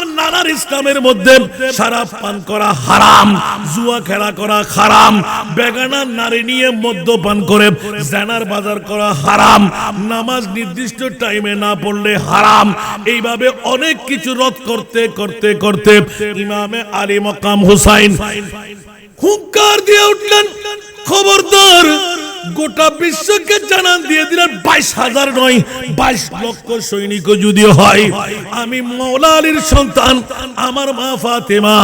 আপনার নানার ইসলামের মধ্যে শরাব পান করা হারাম, জুয়া খেলা করা হারাম, বেগানা নারী নিয়ে মদ্যপান করে জেনার বাজার করা হারাম, নামাজ নির্দিষ্ট টাইমে না পড়লে হারাম। এইভাবে অনেক কিছু রদ করতে করতে করতে ইমামে আলী মকাম হুসাইন হুঙ্কার দিয়ে উঠলেন, খবরদার, গোটা বিশ্বকে জানান দিয়ে দিলেন 22,000 নয় 22 লক্ষ সৈনিক যদি হয়, আমি মাওলা আলীর সন্তান, আমার মা ফাতেমা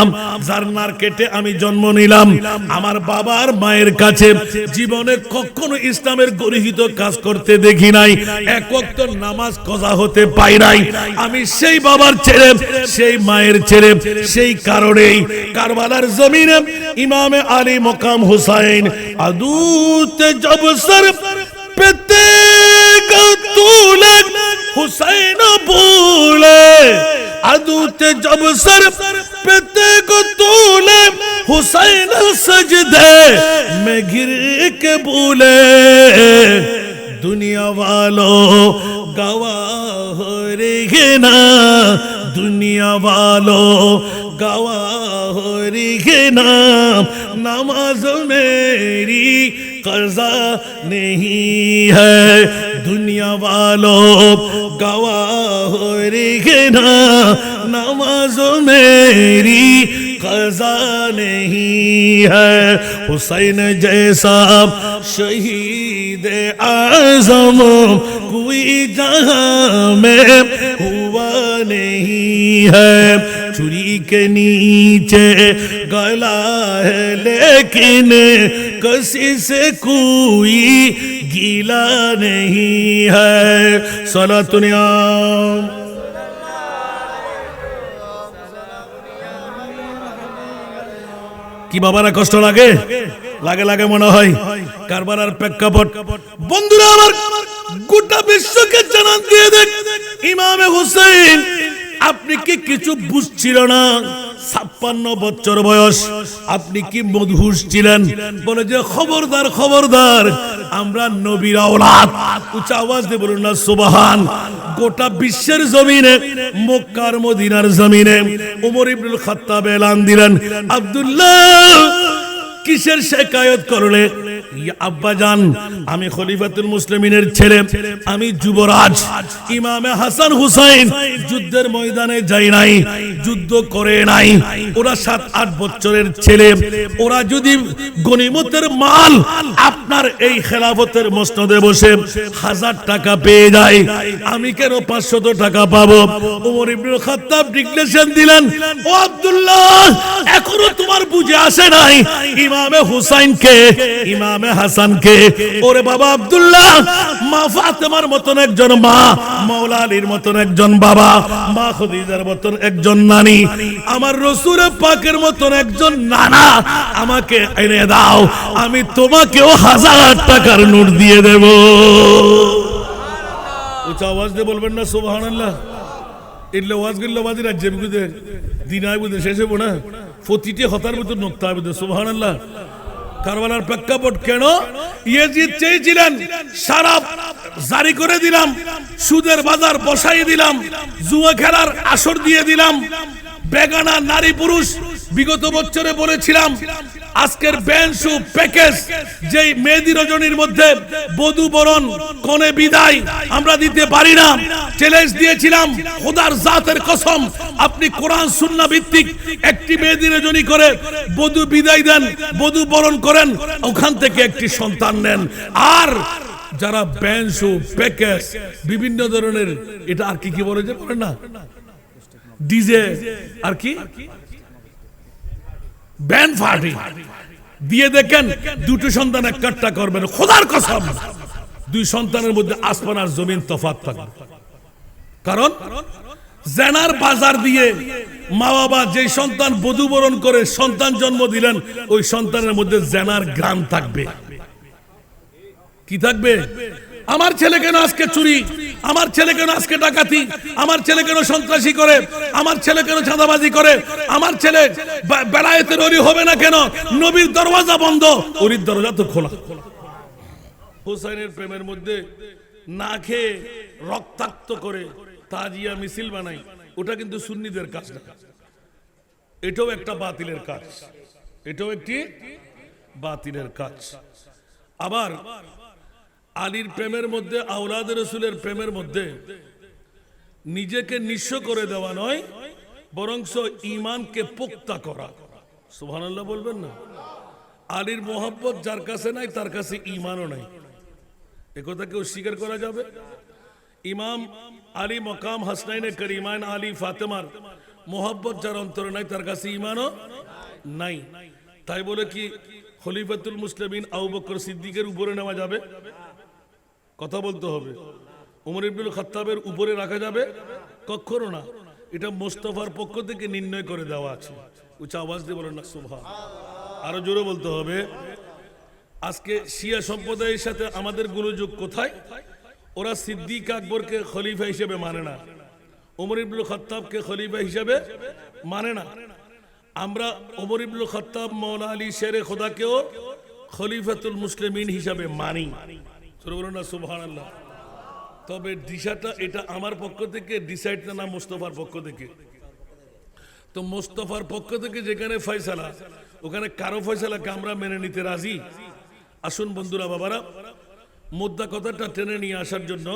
যার নারকেটে আমি জন্ম নিলাম, আমার বাবার মায়ের কাছে জীবনে কখনো ইসলামের গর্হিত কাজ করতে দেখি নাই, এক ওয়াক্ত নামাজ কাজা হতে পাই নাই, আমি সেই বাবার ছেলে, সেই মায়ের ছেলে, সেই কারণেই কারবালার জমিনে ইমামে আলী মকাম হুসাইন আদুতে जब सर पे तेगा तूले हुसैन बोले, अदूते जब सर पे तेगा तूले हुसैन सजदे में गिर के बोले, दुनिया वालों गवाह रहे ना, दुनिया वालों गवाह रहे ना, नमाज मेरी क़ज़ा नहीं है, दुनिया वालों गवाह रहे ना, नमाज मेरी क़ज़ा नहीं है, हुसैन जैसा शहीद आज़म कोई जहां में हुआ नहीं है, छुरी के नीचे गला है लेकिन किसी से कोई गीला नहीं है, सलातुनिया কি বাবারা কষ্ট লাগে? লাগে লাগে মনে হয়। কারবালার প্রেক্ষাপট বন্ধুরা আমার গোটা বিশ্বকে জানান দিয়ে দেন, ইমামে হুসাইন আপনি কি কিছু বুঝছিল না? 56 বছর বয়স, আপনি কি মদহুশ ছিলেন? বলে যে খবরদার খবরদার, আমরা নবীর আওলাদ। উচ্চ আওয়াজ দিয়ে বলুন না সুবহান। গোটা বিশ্বের জমিনে, মক্কার মদিনার জমিনে ওমর ইবনুল খাত্তাব এলান দিলেন, আব্দুল্লাহ কিসের শিকায়ত করলে? আব্বাজান, আমি খলিফাতুল মুসলিমিনের ছেলে, আমি যুবরাজ। ইমামে হাসান হুসাইন যুদ্ধের ময়দানে যায় নাই, যুদ্ধ করে নাই, ওরা 7-8 বছরের ছেলে। ওরা যদি গনিমতের মাল আপনার এই খেলাফতের মসনদে বসে 1000 টাকা পেয়ে যায়, আমি কেন 500 টাকা পাবো? ওমর ইবনুল খাত্তাব ডিক্লেরেশন দিলেন, ও আব্দুল্লাহ, এখনো তোমার বুঝে আসে নাই ইমামে হুসাইনকে, ইমামে হাসানকে। ওরে বাবা আব্দুল্লাহ, মা ফাতেমার মতন একজন মা, মাওলা আলীর মতন একজন বাবা, মা খাদিজার মতন একজন নানি, আমার রাসূল পাকের মতন একজন নানা আমাকে এনে দাও, আমি তোমাকেও 1000 টাকার নোট দিয়ে দেব। উচ্চ আওয়াজ দিয়ে বলবেন না সুবহানাল্লাহ। এলে ওয়াজ গিল্লা বাজি রাজ্যে বুঝে দিনায় বুঝে শেষ হবো না, প্রতিটি হতার ভিতর নোক্তা বুঝে সুবহানাল্লাহ। কারবালার প্রেক্ষাপট কেন? ইয়াজিদ চেয়েছিলেন সারা জারি করে দিলাম, সুদের বাজার বসাই দিলাম, জুয়া খেলার আসর দিয়ে দিলাম, বেগানা নারী পুরুষ। বিগত বছরে বলেছিলাম আজকের ব্যানসু প্যাকেজ যেই মেহেদি রজনীর মধ্যে বধূ বরণ কনে বিদায় আমরা দিতে পারি না, চ্যালেঞ্জ দিয়েছিলাম খোদার জাতের কসম, আপনি কোরআন সুন্নাহ ভিত্তিক একটি মেহেদি রজনী করে বধূ বিদায় দেন, বধূ বরণ করেন, ওখান থেকে একটি সন্তান নেন। আর যারা ব্যানসু প্যাকেজ বিভিন্ন ধরনের, এটা আর কি কি বলে যে বলেন না, ডিজে আর কি ব্যান্ড পার্টি দিয়ে দেখেন, দুটো সন্তান একটা করবেন, খোদার কসম 2 সন্তানের মধ্যে আসমান আর জমিন তফাৎ থাকবে। কারণ জেনার বাজার দিয়ে মা বাবা যে সন্তান বধূ বরণ করে সন্তান জন্ম দিলেন, ওই সন্তানের মধ্যে জেনার গ্রাম থাকবে। কি থাকবে? আমার ছেলে কেন আজকে চুরি, আমার ছেলে কেন আজকে ডাকাতি, আমার ছেলে কেন সন্ত্রাসী করে, আমার ছেলে কেন চাঁদাবাজি করে, আমার ছেলে বেলায়েতের ওলি হবে না কেন? নবীর দরওয়াজা বন্ধ, ওলির দরজা তো খোলা। হুসাইনের প্রেমের মধ্যে না খেয়ে রক্তাক্ত করে তাজিয়া মিছিল বানাই, ওটা কিন্তু সুন্নিদের কাজ না, এটাও একটা বাতিলের কাজ, এটাও একটি বাতিলের কাজ। আবার আলীর প্রেমের মধ্যে, আওলাদ রাসূলের প্রেমের মধ্যে নিজেকে নিঃস্ব করে দেওয়া নয়, বরংস ঈমানকে পোক্তা করা। সুবহানাল্লাহ বলবেন না? আলীর মোহাব্বত যার কাছে নাই তার কাছে ঈমানও নাই, একথা কেউ স্বীকার করা যাবে? ইমাম আলী মকাম হাসনাইনে করিমাইন আলী ফাতেমার মোহাব্বত যার অন্তরে নাই তার কাছে ঈমানও নাই। তাই বলে কি খলিফাতুল মুসলিমিন আবু বকর সিদ্দিকের উপরে নেওয়া যাবে? কথা বলতে হবে। ওমর ইবনুল খাত্তাবের উপরে রাখা যাবে? কখনো না। এটা মুস্তাফার পক্ষ থেকে নির্ণয় করে দেওয়া আছে। উচ্চ আওয়াজ দিয়ে বলেন না সুবহান। আরো জোরে বলতে হবে। আজকে শিয়া সম্প্রদায়ের সাথে আমাদের গোলযোগ কোথায়? ওরা সিদ্দিক আকবরকে খলিফা হিসেবে মানে না, ওমর ইবনুল খাত্তাবকে খলিফা হিসেবে মানে না। আমরা ওমর ইবনুল খাত্তাব, মাওলানা আলী শেরে খোদাকেও খলিফাতুল মুসলিমিন হিসাবে মানি। বলুন না সুবহানাল্লাহ। তবে দিশাটা এটা আমার পক্ষ থেকে ডিসাইড না মুস্তাফার পক্ষ থেকে। তো মুস্তাফার পক্ষ থেকে যেখানে ফয়সালা, ওখানে কারো ফয়সালাকে আমরা মেনে নিতে রাজি? আসুন বন্ধুরা, বাবারা, মুদ্রা কথাটা টেনে নিয়ে আসার জন্য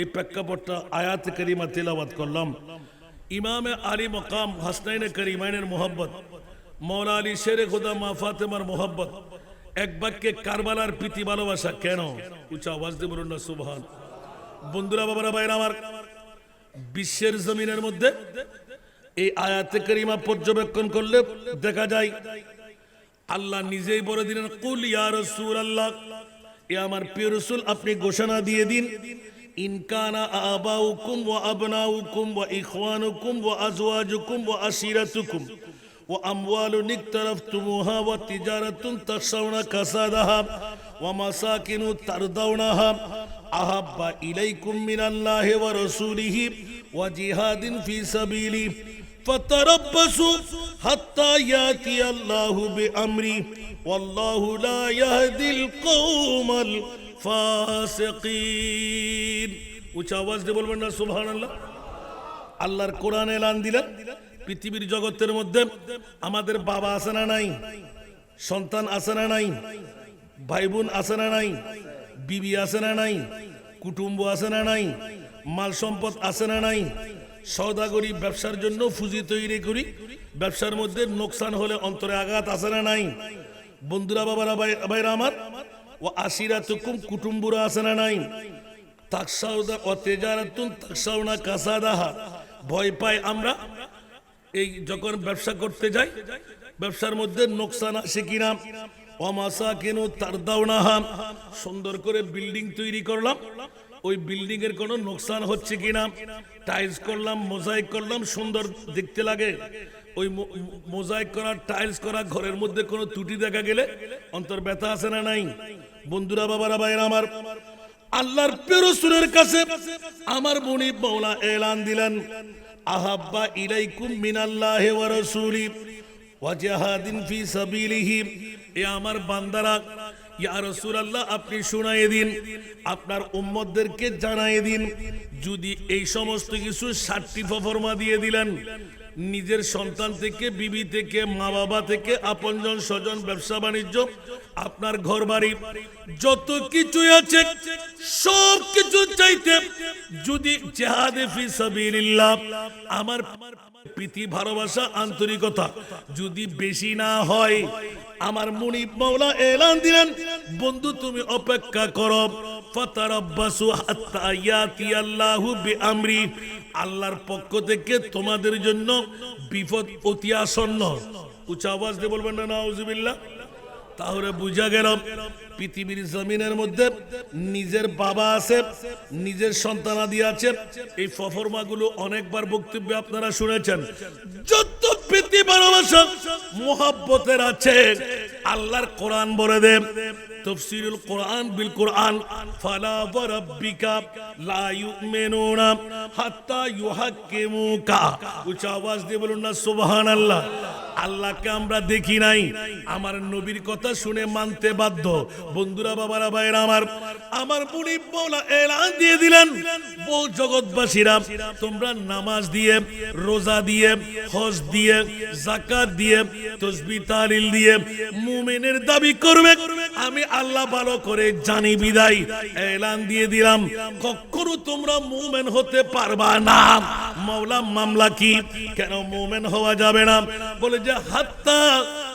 এই প্রেক্ষাপটটা আয়াত কারিমা তেলাওয়াত করলাম। ইমামে আলী মকাম হাসনাইনে করিমাইনের মোহাব্বত, মাওলানা আলী শেরে খোদা মা ফাতেমার মোহাব্বত, এক বাক্যে কারবালার প্রীতি ভালোবাসা। কেন? উচ্চ আওয়াজ দিয়ে বলুন না সুবহান। বন্ধুরা, বাবারা, ভাইরা আমার, বিশ্বের জমিনের মধ্যে এই আয়াতে কারিমা পর্যবেক্ষণ করলে দেখা যায় আল্লাহ নিজেই বলে দিলেন, কুল ইয়া রাসূলুল্লাহ, এ আমার প্রিয় রাসূল, আপনি ঘোষণা দিয়ে দিন, ইন কানা আবাউকুম ওয়া আবনাউকুম ওয়া ইখওয়ানুকুম ওয়া আজওয়াজুকুম ওয়া আশিরাতুকুম ওয়া আমওয়ালুন ইকতারাফতুমুহা ওয়া তিজারাতুন তাখশাউনা কাসাদাহা ওয়া মাসাকিনু তারদাউনাহা আহাব্বা ইলাইকুম মিনাল্লাহি ওয়া রাসূলিহি ওয়া জিহাদিন ফি সাবিলিহি ফাতারাব্বাসু হাত্তা ইয়াতি আল্লাহু বিআমরি ওয়াল্লাহু লা ইয়াহদিল কওমাল ফাসিকিন। উচ্চ আওয়াজ দিয়ে বলবেন না সুবহানাল্লাহ। আল্লাহর কোরআন এলান দিলেন, পৃথিবীর জগতের মধ্যে আমাদের বাবা আছে না নাই? সন্তান আছে না নাই? ভাই বোন আছে না নাই? বিবি আছে না নাই? কুটুম্ব আছে না নাই? মাল সম্পদ আছে না নাই? সওদাগরি ব্যবসার জন্য পুঁজি তৈরি করি, ব্যবসার মধ্যে নোকসান হলে অন্তরে আঘাত আছে না নাই? বন্ধুরা, বাবারা, ভাইরা আমার, ও আশিরাতুকুম, কুটুম্বরা আছে না নাই? তাকসাউদা ও তেজারাতুন তাকসাউনা কাসাদাহা, ভয় পাই আমরা এই যখন ব্যবসা করতে যাই, ব্যবসার মধ্যে নোকসান আসে কিনা। ওয়ামাসাকিনু তারদাউনাহা, সুন্দর করে বিল্ডিং তৈরি করলাম, ওই বিল্ডিং এর কোনো নোকসান হচ্ছে কিনা। টাইলস করলাম, মোজাইক করলাম, সুন্দর দেখতে লাগে, ওই মোজাইক করা, টাইলস করা ঘরের মধ্যে কোনো ত্রুটি দেখা গেলে অন্তর ব্যথা আছে না নাই? বন্ধুরা, বাবারা, ভাইরা আমার, আল্লাহর প্রিয় রাসূলের কাছে আমার মুনিব মাওলা এলান দিলেন, আহাব্বা ইলাইকুম মিনাল্লাহি ওয়া রাসূলি ওয়া জিহাদিন ফি সাবিলিহি, এ আমার বান্দারা, ইয়া রাসূলুল্লাহ, আপনি শুনায়ে দিন, আপনার উম্মতদেরকে জানায়ে দিন। যদি এই সমস্ত কিছু সার্টিফিকেট দিয়ে দিলেন, নিজের সন্তান থেকে, বিবি থেকে, মা বাবা থেকে, আপনজন স্বজন, ব্যবসা বাণিজ্য, আপনার ঘর বাড়ি, যত কিছু আছে সব কিছু চাইতে যদি জিহাদে ফি সাবিলিল্লাহ, আমার প্রীতি ভালোবাসা আন্তরিকতা যদি বেশি না হয়, আমার মুনিব মাওলা এলান দিলেন, বন্ধু তুমি অপেক্ষা করো, ফাতারাব্বাসু হাত্তা ইয়াতি আল্লাহু বিআমরি, আল্লাহর পক্ষ থেকে তোমাদের জন্য বিপদ অতি আসন্ন। উচ্চ আওয়াজ দিয়ে বলবেন না নাউজুবিল্লাহ। তাহলে বুঝা গেল পৃথিবীর জমিনের মধ্যে নিজের বাবা আছে, নিজের সন্তানাদি আছে। এই ফরমাগুলো অনেকবার বক্তব্যে আপনারা শুনেছেন। যত প্রীতি ভালোবাসা মুহাব্বতের আছে, আল্লাহর কোরআন বলে দেব, তাফসীরুল কোরআন বিল কোরআন, ফালা ওয়া রাব্বিকা লা ইউমিনুনা হাত্তা ইউহাক্কিমুকা। উচ্চ আওয়াজ দিয়ে বলুন না সুবহানাল্লাহ। আল্লাহকে আমরা দেখি নাই, আমার নবীর কথা শুনে মানতে বাধ্য। বন্ধুরা, বাবারা, ভাইরা আমার মুনিব মাওলা এলান দিয়ে দিলেন, বহু জগৎবাসীরা তোমরা নামাজ দিয়ে, রোজা দিয়ে, হজ দিয়ে, যাকাত দিয়ে, তাসবিহ তাহলিল দিয়ে মুমিনের দাবি করবে, আমি আল্লাহ ভালো করে জানি বিদায় এলান দিয়ে দিলাম, কখনো তোমরা মুমিন হতে পারবা না। মাওলা মামলা কি? কেন মুমিন হওয়া যাবে না? বলে যে হাত্তা,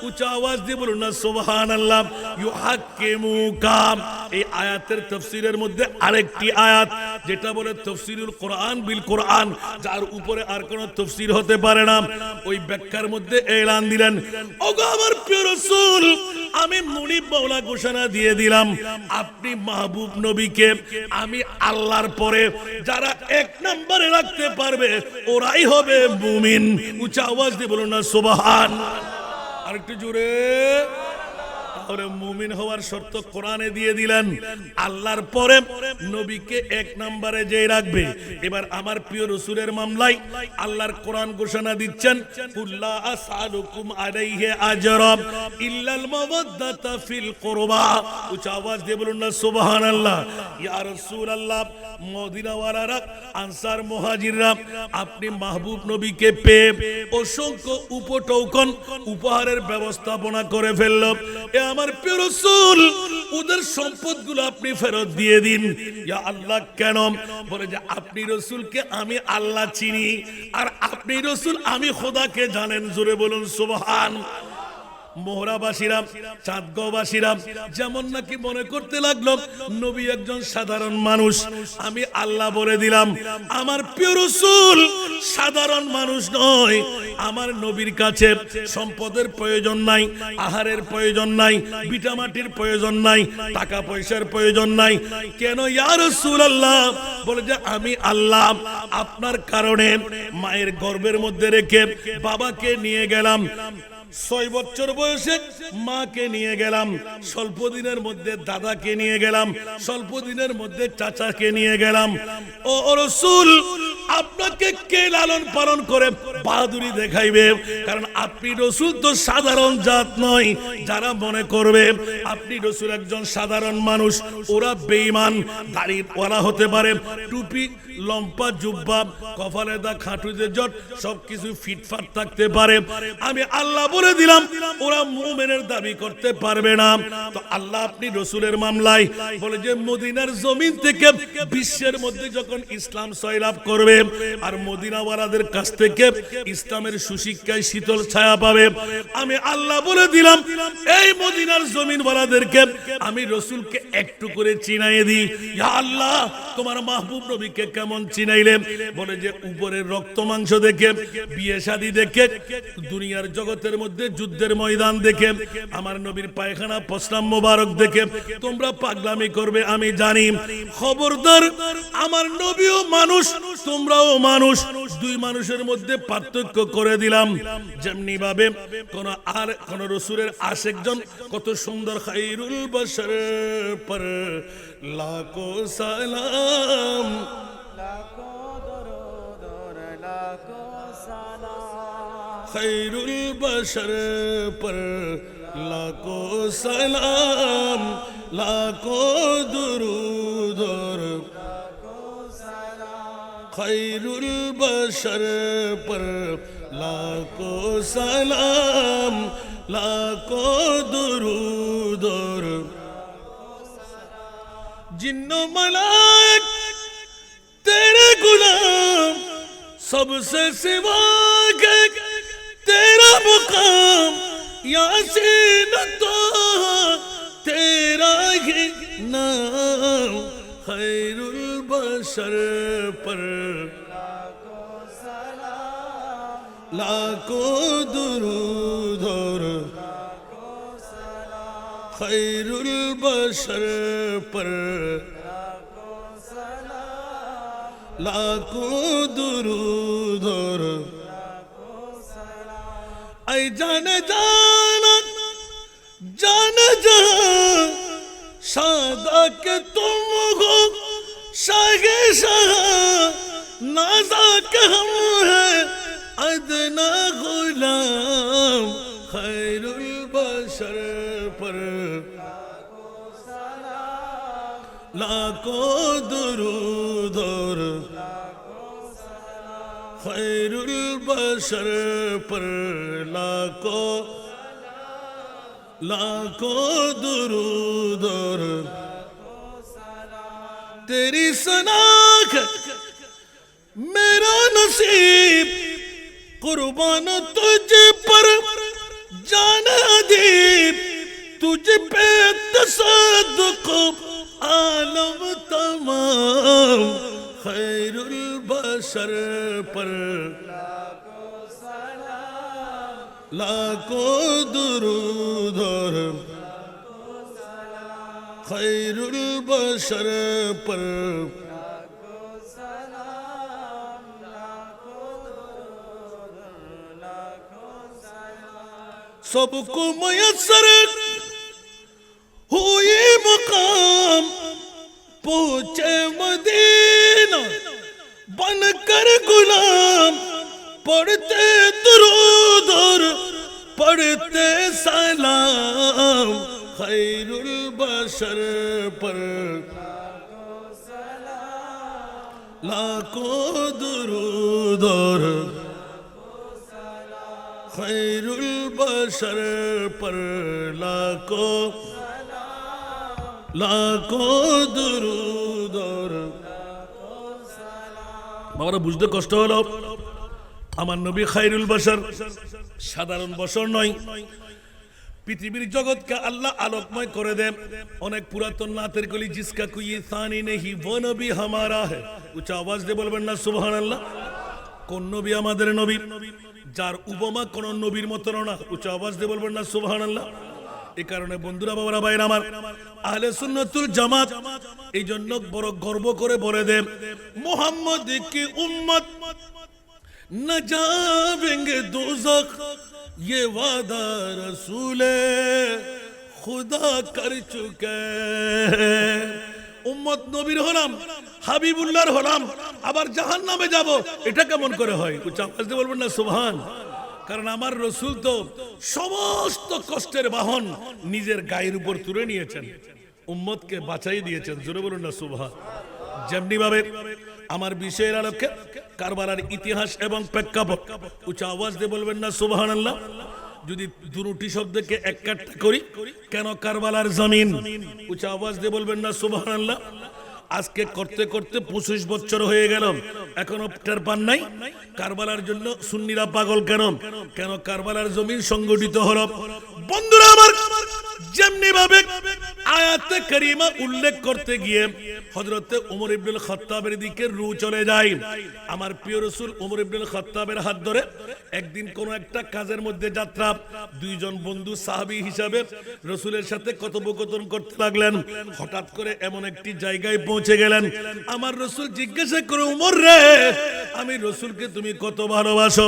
উচ্চ আওয়াজ দিয়ে বলুন না সুবহানাল্লাহ, ইউহাক্কিমুকা। এই আয়াতের তাফসীরের মধ্যে আরেকটি আয়াত যেটা বলে তাফসীরুল কোরআন বিল কোরআন, যার উপরে আর কোনো তাফসীর হতে পারে না, ওই ব্যাখ্যার মধ্যে এলান দিলেন, ওগো আমার প্রিয় রাসূল, আমি মুনিব মাওলা ঘোষণা দিয়ে দিলাম, আপনি মাহবুব নবীকে আমি আল্লাহর পরে যারা এক নম্বরে রাখতে পারবে ওরাই হবে মুমিন। উচ্চ আওয়াজ দিয়ে বলুন না সুবহান। আরেকটু জোরে। তাহলে মুমিন হওয়ার শর্ত কোরআনে দিয়ে দিলেন, আল্লাহর পরে নবীকে এক নম্বরে যে রাখবে। এবার আমার প্রিয় রাসূলের মামলায় আল্লাহর কোরআন ঘোষণা দিচ্ছেন, কুল্লা আসআলুকুম আলাইহি আজরা ইল্লাল মাওয়াদ্দাতা ফিল কুরবা। উচ্চ আওয়াজ দিয়ে বলুন না সুবহানাল্লাহ। ইয়া রাসূলুল্লাহ, মদিনাওয়ালারা, আনসার মুহাজিররা, আপনি মাহবুব নবীকে পেয়ে অসংখ্য উপটৌকন উপহারের ব্যবস্থাপনা করে ফেলল, এ আমার প্রিয় রাসূল ওদের সম্পদগুলো আপনি ফেরত দিয়ে দিন। ইয়া আল্লাহ, কেন? বলে যে আপনি রাসূলকে আমি আল্লাহ চিনি, আর আপনি রাসূল আমি খোদাকে জানেন। জোরে বলুন সুবহান। মোহরাবাসীরা, চাঁদগাঁওবাসীরা যেমন নাকি মনে করতে লাগলো নবী একজন সাধারণ মানুষ, আমি আল্লাহ বলে দিলাম, আমার প্রিয় রাসূল সাধারণ মানুষ নয়। আমার নবীর কাছে সম্পদের প্রয়োজন নাই, আহারের প্রয়োজন নাই, ভিটামাটির প্রয়োজন নাই, টাকা পয়সার প্রয়োজন নাই। কেন ইয়া রাসূলুল্লাহ? বলে যে আমি আল্লাহ আপনার কারণে মায়ের গর্ভের মধ্যে রেখে বাবাকে নিয়ে গেলাম, 6 বছর বয়সে মাকে নিয়ে গেলাম, স্বল্প দিনের মধ্যে দাদাকে নিয়ে গেলাম, স্বল্প দিনের মধ্যে চাচাকে নিয়ে গেলাম। ও রাসূল, আপনাকে কে লালন পালন করে বাহাদুরি দেখাইবে? কারণ আপনি রাসূল তো সাধারণ জাত নয়। যারা মনে করবে আপনি রাসূল একজন সাধারণ মানুষ, ওরা বেঈমান। দাড়িওয়ালা হতে পারে, টুপি, লম্পা জুব্বা, কপালে দা, খাটুতে জট, সবকিছু ফিটফাট থাকতে পারে। আমি আল্লাহ বলে দিলাম ওরা মুমিনের দাবি করতে পারবে না। তো আল্লাহ আপনি রাসূলের মামলায় বলে যে মদিনার জমিন থেকে বিশ্বের মধ্যে যখন ইসলাম সয়লাভ করবে আর মদিনাওয়ালাদের কাছ থেকে ইসলামের সুশিক্ষায় শীতল ছায়া পাবে, আমি আল্লাহ বলে দিলাম এই মদিনার জমিনওয়ালাদেরকে আমি রাসূলকে একটু করে চিনাইয়ে দিই। ইয়া আল্লাহ, তোমার মাহবুব নবীকে কেমন চিনাইলে? বলে যে উপরের রক্ত মাংস দেখে, বিয়ে শাদী দেখে, দুনিয়ার জগতের মধ্যে যুদ্ধের ময়দান দেখে, আমার নবীর পায়খানা প্রস্রাব মোবারক দেখে তোমরা পাগলামি করবে আমি জানি। খবরদার, আমার নবীও মানুষ, তোমরাও মানুষ, দুই মানুষের মধ্যে পার্থক্য করে দিলাম। যেমনি ভাবে কোন রাসূলের আশিকজন কত সুন্দর, খায়রুল বশর পর লাখো সালাম, खैरुल बशर पर लाखों सलाम, लाखों दुरूद और खैरुल बशर पर लाखों सलाम, लाखों दुरूद और जिन्नो मलाइक तेरे गुलाम, सबसे सिवा के तेरा मुकाम, यासीन तो तेरा ही नाम, खैरुल बशर पर लाखों दुरूद और खैरुल बशर पर लाखों दुरूद और ऐ जाने जाना जाने जान सादा के तुम हो शागे शाह, नाजा के हम है अदना गुलाम, बशर पर लाखों दुरूद और खैरुल बशर पर लाखों दुरूद और तेरी सनाख मेरा नसीब कुर्बान तुझ पर जान अदीब तुझ पे तसद्दुक़ आलम तमाम खैरुल बशर पर लाखों दुरूद और खैरुल बशर पर सबको मयस्सर हुए मुकाम पहुंचे मदीना बनकर गुलाम पढ़ते दुरूद और पढ़ते सलाम खैरुल बशर पर लाखों दुरूद और खैरुल बशर पर लाखों दुरूद और বাবারা বুঝতে কষ্ট হলো আমার নবী খায়রুল বশর সাধারণ বশর নয় পৃথিবীর জগৎকে আল্লাহ আলোকময় করে দেন অনেক পুরাতন নাতের কলি জিসকা কোই সানি নেহি वो নবী हमारा है উচ্চ আওয়াজ দিয়ে বলবেন না সুবহানাল্লাহ কোন নবী আমাদের নবী যার উপমা কোন নবীর মতো না উচ্চ আওয়াজ দিয়ে বলবেন না সুবহানাল্লাহ এই কারণে বন্ধুরা বাবারা ভাইরা আমার আহলে সুন্নাতুল জামাত এই জন্য বড় গর্ব করে বলে দেন মুহাম্মদ কি উম্মত না যাবেঙ্গে দোজখ ये वादा रसूले खुदा कर चुके উম্মত নবীর হলাম হাবিবুল্লাহর হলাম আবার জাহান্নামে যাব এটা কেমন করে হয় উচ্চ আওয়াজ দিয়ে বলবেন না সুবহান কারণ আমার রাসূল তো সমস্ত কষ্টের বাহন নিজের গায়ের উপর তুলে নিয়েছেন উম্মতকে বাঁচাই দিয়েছেন জোরে বলুন না সুবহান যেমনি ভাবে আমার বিষয়ের আলোকে কারবালার ইতিহাস এবং প্রেক্ষাপট উচ্চ আওয়াজ দিয়ে বলবেন না সুবহানাল্লাহ যদি দুটি শব্দকে এককাট্টা করি কেন কারবালার জমিন উচ্চ আওয়াজ দিয়ে বলবেন না সুবহানাল্লাহ আজকে করতে করতে 25 বছর হয়ে গেল এখনো টের পান নাই কারবালার জন্য সুন্নিরা পাগল কেন কারবালার জমিন সংগঠিত হলো বন্ধুরা আমার যেমনি ভাবে আয়াতে কারিমা উল্লেখ করতে গিয়ে হযরতে ওমর ইবনুল খাত্তাবের দিকে রু চলে যায় আমার প্রিয় রাসূল ওমর ইবনুল খাত্তাবের হাত ধরে একদিন কোন একটা কাজের মধ্যে যাত্রা দুইজন বন্ধু সাহাবী হিসাবে রাসূলের সাথে কথোপকথন করতে লাগলেন হঠাৎ করে এমন একটি জায়গায় পৌঁছে গেলেন আমার রাসূল জিজ্ঞাসা করে ওমর রে আমি রাসূলকে তুমি কত ভালোবাসো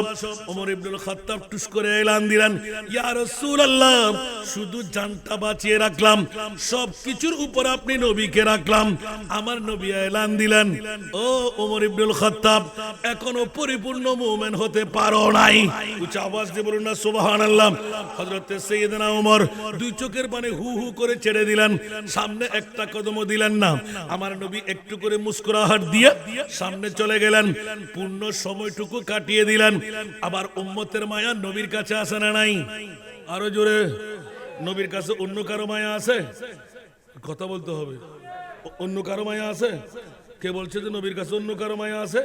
ওমর ইবনুল খাত্তাব টুস করে এলান দিলেন ইয়া রাসূলুল্লাহ শুধু জানটা বাঁচিয়ে রাখলাম সবকিছুর উপর আপনি নবীকে রাখলাম আমার নবী এলান দিলেন ও ওমর ইবনুল খাত্তাব এখনো পরিপূর্ণ মুমিন হতে পারো নাই উচ্চ আওয়াজ দিয়ে বলুন না সুবহানাল্লাহ হযরতে সাইয়েদনা ওমর দুই চোখের পানি হু হু করে ছেড়ে দিলেন সামনে একটা কদমও দিলেন না আমার নবী একটু করে মুস্কুরাহাট দিয়ে সামনে চলে গেলেন পূর্ণ সময়টুকু কাটিয়ে দিলেন আবার উম্মতের মায়া নবীর কাছে আসে না নাই আরো জোরে নবীর কাছে অন্য কারো মায়া আছে কথা বলতে হবে অন্য কারো মায়া আছে কে বলছে যে নবীর কাছে অন্য কারো মায়া আছে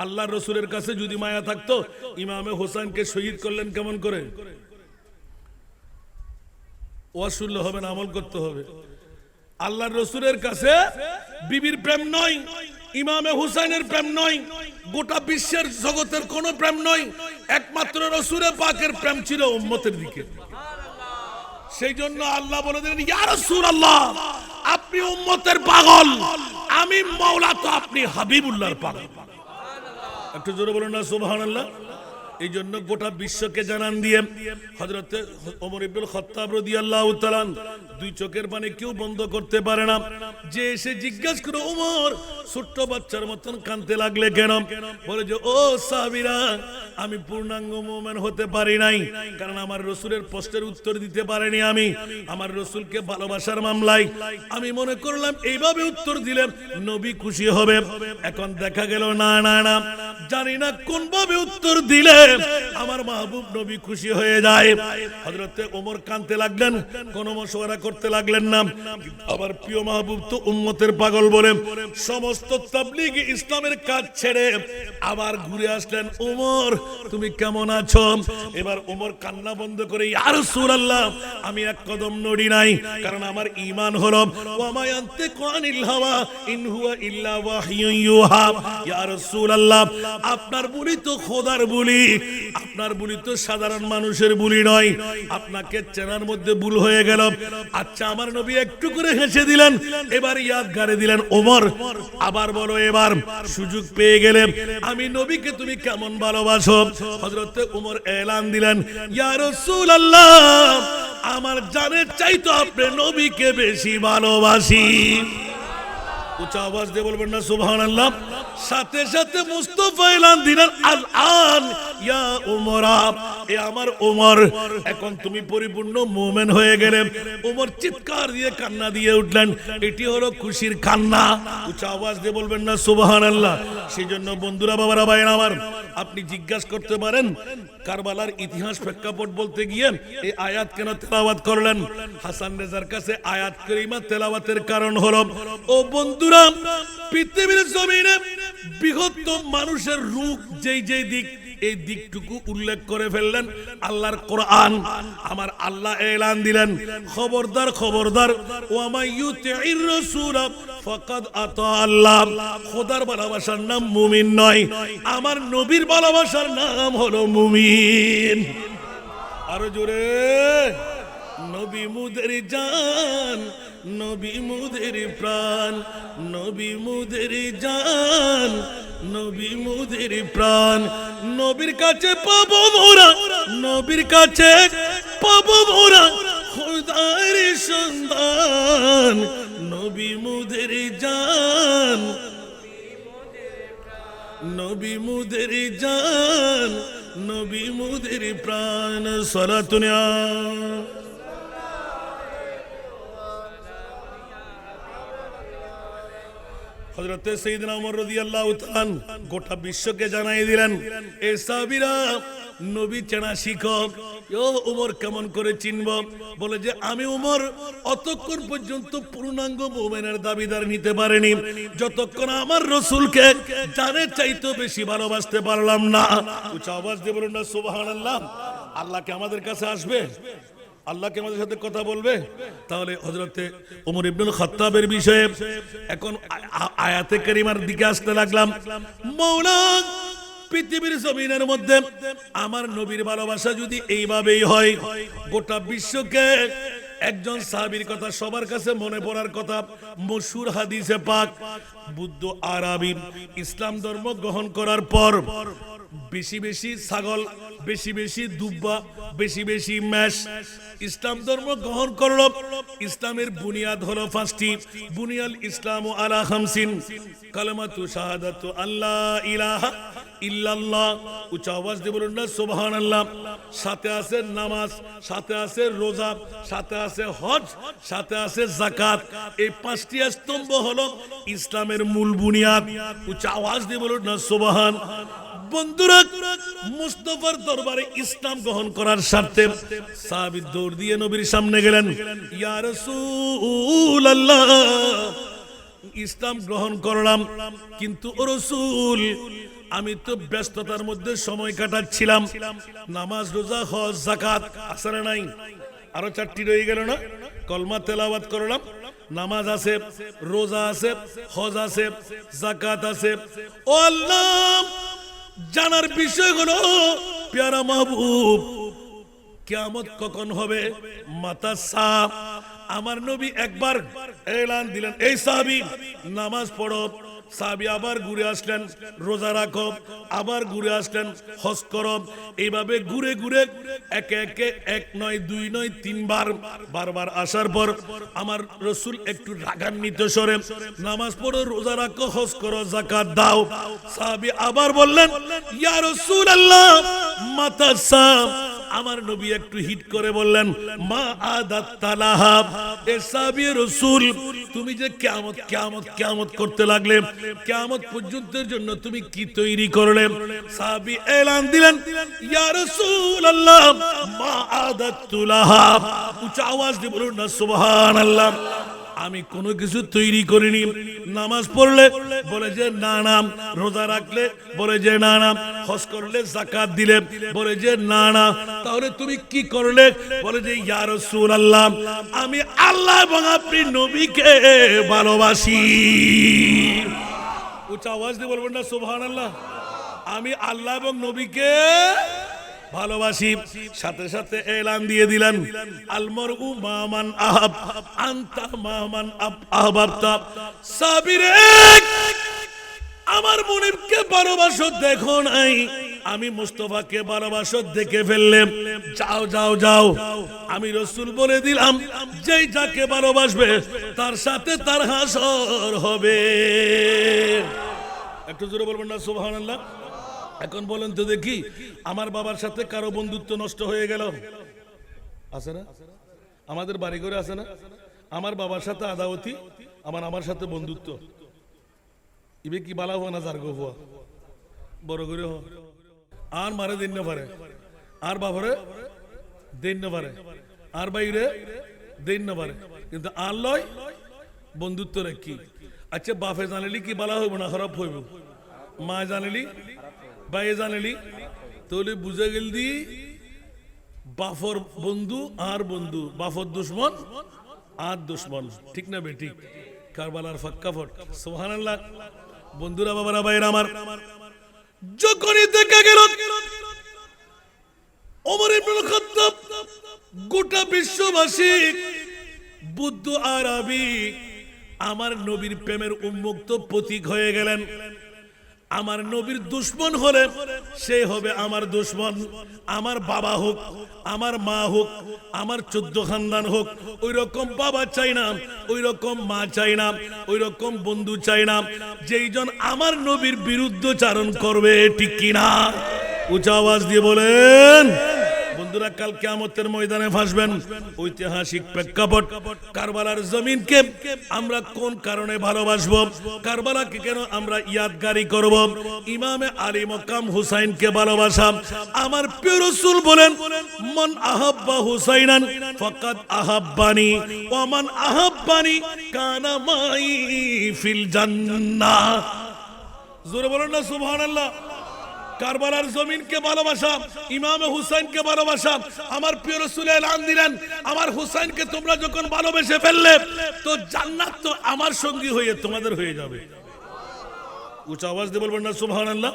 আল্লাহর রাসূলের কাছে যদি মায়া থাকতো ইমামে হোসেনকে শহীদ করলেন কেমন করে ওয়াজ শুনলে হবে না আমল করতে হবে আল্লাহর রাসূলের কাছে বিবির প্রেম নয় ইমামে হুসাইনের প্রেম নয় গোটা বিশ্বের জগতের কোনো প্রেম নয় একমাত্র রাসূল পাকের প্রেম ছিল উম্মতের দিকে সেই জন্য আল্লাহ বলে দিলেন ইয়া রাসূলুল্লাহ আপনি উম্মতের পাগল আমি মাওলা তো আপনি হাবিবুল্লাহর পাগল একটু জোরে বলুন না সুবহানাল্লাহ এই জন্য গোটা বিশ্বকে জানান দিয়ে হযরত ওমর ইবনুল খাত্তাব রাদিয়াল্লাহু তাআলা দুই চোখের পানি কেউ বন্ধ করতে পারে না, যে এসে জিজ্ঞাসা করে ওমর ছোট্ট বাচ্চার মতন কাঁদতে লাগলে কেন? বলে যে ও সাহাবীরা, আমি পূর্ণাঙ্গ মুমিন হতে পারি নাই, কারণ আমার রাসূলের প্রশ্নের উত্তর দিতে পারিনি। আমি আমার রাসূলকে ভালোবাসার মামলায় আমি মনে করলাম এইভাবে উত্তর দিলে নবী খুশি হবে। এখন দেখা গেল না না না, জানি না কোন ভাবে উত্তর দিলে আমার মাহবুব নবী খুশি হয়ে যায়। হযরতে ওমর কাঁদতে লাগলেন, কোনো মশওয়ারা করতে লাগলেন না। আমার প্রিয় মাহবুব তো উম্মতের পাগল বলে সমস্ত তাবলীগ ইসলামের কাজ ছেড়ে আবার ঘুরে আসলেন। ওমর তুমি কেমন আছো? এবার ওমর কান্না বন্ধ করে ইয়া রাসূলুল্লাহ, আমি এক কদম নড়ি নাই, কারণ আমার ঈমান হলো ওয়া মা ইয়ানতিকু আনিল হাওয়া ইন হুয়া ইল্লা ওয়াহয়ুন ইউহা। ইয়া রাসূলুল্লাহ, আপনার বুলি তো খোদার বুলি, আপনার বুলি তো সাধারণ মানুষের বুলি নয়। আপনাকে চেনার মধ্যে ভুল হয়ে গেল। আচ্ছা, আমার নবী একটু করে হেসে দিলেন, এবার ইয়াদগারে দিলেন ওমর আবার বলো, এবার সুযোগ পেয়ে গেলে আমি নবীকে তুমি কেমন ভালোবাসো? হযরতে ওমর এলান দিলেন, ইয়া রাসূলুল্লাহ, আমার জানের চাইতো আপনি নবীকে বেশি ভালোবাসি। উচ্চ আওয়াজ দিয়ে বলবেন না সুবহানাল্লাহ? সাথে সাথে মুস্তাফা এলান দিলেন, আল আন ইয়া উমরা, এ আমার ওমর, এখন তুমি পরিপূর্ণ মুমিন হয়ে গেলে। ওমর চিৎকার দিয়ে কান্না দিয়ে উঠলেন। এটি হলো খুশির কান্না। উচ্চ আওয়াজ দিয়ে বলবেন না সুবহানাল্লাহ? সেজন্য বন্ধুরা, বাবারা, ভাইরা আমার, আপনি জিজ্ঞাসা করতে পারেন কারবালার ইতিহাস প্রেক্ষাপট বলতে গিয়ে এই আয়াত কেন তেলাওয়াত করলেন? হাসান রেজার কাছে আয়াত কারিমা তেলাওয়াতের কারণ হলো, ও বন্ধুরা, পৃথিবীর জমিনে বৃহত্তম মানুষের রূপ যেই যেই দিক, এই দিকটুকু উল্লেখ করে ফেললেন আল্লাহর কোরআন। আমার আল্লাহ এলান দিলেন, খবরদার খবরদার, ওয়া মাইয়ুতির রাসূল ফাকাদ আতা আল্লাহ। খোদার ভালোবাসার নাম মুমিন নয়, আমার নবীর ভালোবাসার নাম হলো মুমিন। আরো জোরে, নবী মুদের জান, নবী মুদের প্রাণ, নবী মুদের জান, নবী মুদের প্রাণ। নবীর কাছে পাবো মোরা, নবীর কাছে পাবো মোরা খোদার সন্ধান। নবী মুদের জান, নবী মুদের জান, নবী মুদের প্রাণ। সালাতুন হযরতে সাইয়েদনা ওমর রাদিয়াল্লাহু তাআলা গোটা বিশ্বকে জানাই দিলেন, এ সাহাবীরা, নবী চেনা শিখো। ও ওমর কেমন করে চিনব? বলে যে আমি ওমর অতক্ষণ পর্যন্ত পূর্ণাঙ্গ মুমিনের দাবিদার নিতে পারিনি যতক্ষণ আমার রাসূলকে জানের চাইতে বেশি ভালোবাসতে পারলাম না। উচ্চ আওয়াজ দিয়ে বলুন না সুবহানাল্লাহ? আল্লাহ কি আমাদের কাছে আসবে? আল্লাহ কি আমাদের সাথে কথা বলবে? তাহলে হযরতে ওমর ইবনুল খাত্তাবের বিষয়ে এখন আয়াতে কারিমার দিকে আসতে লাগলাম। মাওলা, পৃথিবীর জমিনের মধ্যে আমার নবীর ভালোবাসা যদি এইভাবেই হয়, গোটা বিশ্বকে একজন সাহাবীর কথা সবার কাছে মনে পড়ার কথা, মশহুর হাদিসে পাক, বুদ্ধ আরবি ইসলাম ধর্ম গ্রহণ করার পর বেশি বেশি ছাগল, বেশি বেশি দুব্বা, বেশি বেশি মেষ ইসলাম ধর্ম গ্রহণ করল। ইসলামের বুনিয়াদ হলো 5টি। বুনিয়াল ইসলামু আলা খামসিন, কালেমাতু শাহাদাতু আল্লাহ ইলাহা ইল্লাল্লাহ। উচ্চ আওয়াজ দিয়ে বলুন না সুবহানাল্লাহ? সাথে আছে নামাজ, সাথে আছে রোজা, সাথে আছে হজ, সাথে আছে যাকাত। এই 5টি স্তম্ভ হলো ইসলামের মূল বুনিয়াদ। উচ্চ আওয়াজ দিয়ে বলুন না সুবহান। বন্ধুরা, মুস্তাফার দরবারে ইসলাম গ্রহণ করার স্বার্থে সাহাবী দৌড় দিয়ে নবীর সামনে গেলেন। ইয়া রাসূলুল্লাহ, ইসলাম গ্রহণ করলাম, কিন্তু ও রাসূল, আমি তো ব্যস্ততার মধ্যে সময় কাটাচ্ছিলাম। নামাজ, রোজা, হজ, যাকাত আছে না নাই? আরো 4টি রয়ে গেল না? কলমা তেলাওয়াত করলাম, নামাজ আছে, রোজা আছে, হজ আছে, যাকাত আছে। ও আল্লাহ, জানার বিষয় হলো প্যারা মাহবুব, কিয়ামত কখন হবে? মাতা সাহ। আমার নবী একবার এলান দিলেন, এই সাহাবী, নামাজ পড়ো, সাহাবী আবার ঘুরে আসলেন, রোজা রাখো, আবার ঘুরে আসলেন, হজ করো। এইভাবে ঘুরে ঘুরে একে একে 1 নয় 2 নয় 3 বার বারবার আসার পর আমার রাসূল একটু রাগান্বিত স্বরে, নামাজ পড়ো, রোজা রাখো, হজ করো, যাকাত দাও। সাহাবী আবার বললেন, ইয়া রাসূলুল্লাহ মাতা সাম। আমার নবী একটু হিট করে বললেন, মা আদাত্তালাহা, এ সাহাবী রাসূল, তুমি যে কিয়ামত কিয়ামত কিয়ামত করতে লাগলে, কিয়ামত পর্যন্তের জন্য তুমি কি তৈরি করলে? সাহাবী এলান দিলেন, ইয়া রাসূলুল্লাহ মা আদাত্তুলাহা। উচ্চ আওয়াজ দিয়ে বলুন না সুবহানাল্লাহ। আমি কোনো কিছু তৈরি করিনি। নামাজ পড়লে বলে যে না না, রোজা রাখলে বলে যে না না, হজ করলে, যাকাত দিলে বলে যে না না, তাহলে তুমি কি করলে? বলে যে ইয়া রাসূলুল্লাহ, আমি আল্লাহ এবং আপনি নবীকে ভালোবাসি। উচ্চ আওয়াজ দিয়ে বলবেন না সুবহানাল্লাহ। আমি আল্লাহ এবং নবীকে ভালোবাসি। সাথে সাথে এলান দিয়ে দিলেন, আলমারউ মামান আহাব আনতা মামান আহবাবতা। সাবিরে, আমার মুনিবকে ভালোবাসো দেখো নাই, আমি মুস্তাফাকে ভালোবাসো দেখে ফেললে। যাও যাও যাও, আমি রাসূল বলে দিলাম, যেই যাকে ভালোবাসবে তার সাথে তার হাসর হবে। একটু জোরে বলবেন না সুবহানাল্লাহ। এখন বলেন তো দেখি, আমার বাবার সাথে কারো বন্ধুত্ব নষ্ট হয়ে গেল? আছে না? আমাদের বাড়ি ঘরে আছে না? আমার বাবার সাথে আদাওয়াতি, আমার সাথে বন্ধুত্ব, ইবে কি বালা হওয়া না যার গো হওয়া বড় করে হ। আর মারে দিন না পারে, আর বাবারে দিন না পারে, আর বাইরে দিন না পারে, কিন্তু আর লয় বন্ধুত্ব রাখি। আচ্ছা, বাপে জানিলি কি বালা হইব না খারাপ হইব? মা জানিলি, ভাই জানিলি, তাহলে বুঝে গেল দি বাফর বন্ধু আর বন্ধু, বাফর দুশ্মন আর দুশ্মন। ঠিক না বেঠিক? কারবালার ফাক্কাফট। সুবহানাল্লাহ। বন্ধুরা, বাবারা, ভাইরা আমার, যখনই দেখা গেল ওমর ইবনুল খাত্তাব গোটা বিশ্ববাসী, বুদ্ধ আরবি আমার নবীর প্রেমের উন্মুক্ত প্রতীক হয়ে গেলেন। আমার নবীর দুশ্মন হলে সে হবে আমার দুশ্মন। আমার বাবা হোক, আমার মা হোক, আমার 14 খানদান হোক, ওই রকম বাবা চাই না, ওই রকম মা চাই না, ওই রকম বন্ধু চাই না যেইজন আমার নবীর বিরুদ্ধচারণ করবে। ঠিক কিনা? উচ্চ আওয়াজ দিয়ে বলেন। বন্ধুরা, কাল কিয়ামতের ময়দানে ফাঁসবেন। ঐতিহাসিক প্রেক্ষাপট, কারবালার জমিনকে আমরা কোন কারণে ভালোবাসবো? কারবালাকে কেন আমরা ইয়াদগারি করব? ইমামে আলী মকাম হুসাইনকে ভালোবাসা। আমার প্রিয় রাসূল বলেন, মান আহাব্বা হুসাইনান ফাকাদ আহাব্বানি ওয়া মান আহাব্বানি কানা মাই ফিল জান্নাহ। জোরে বলেন না সুবহানাল্লাহ। কারবালার জমিনকে ভালোবাসা, ইমামে হুসাইনকে ভালোবাসা। আমার প্রিয় রাসূল এলান দিলেন, আমার হুসাইনকে তোমরা যখন ভালোবেসে ফেললে, তো জান্নাত তো আমার সঙ্গী হয়ে তোমাদের হয়ে যাবে। উচ্চ আওয়াজ দিয়ে বলবেন না সুবহানাল্লাহ।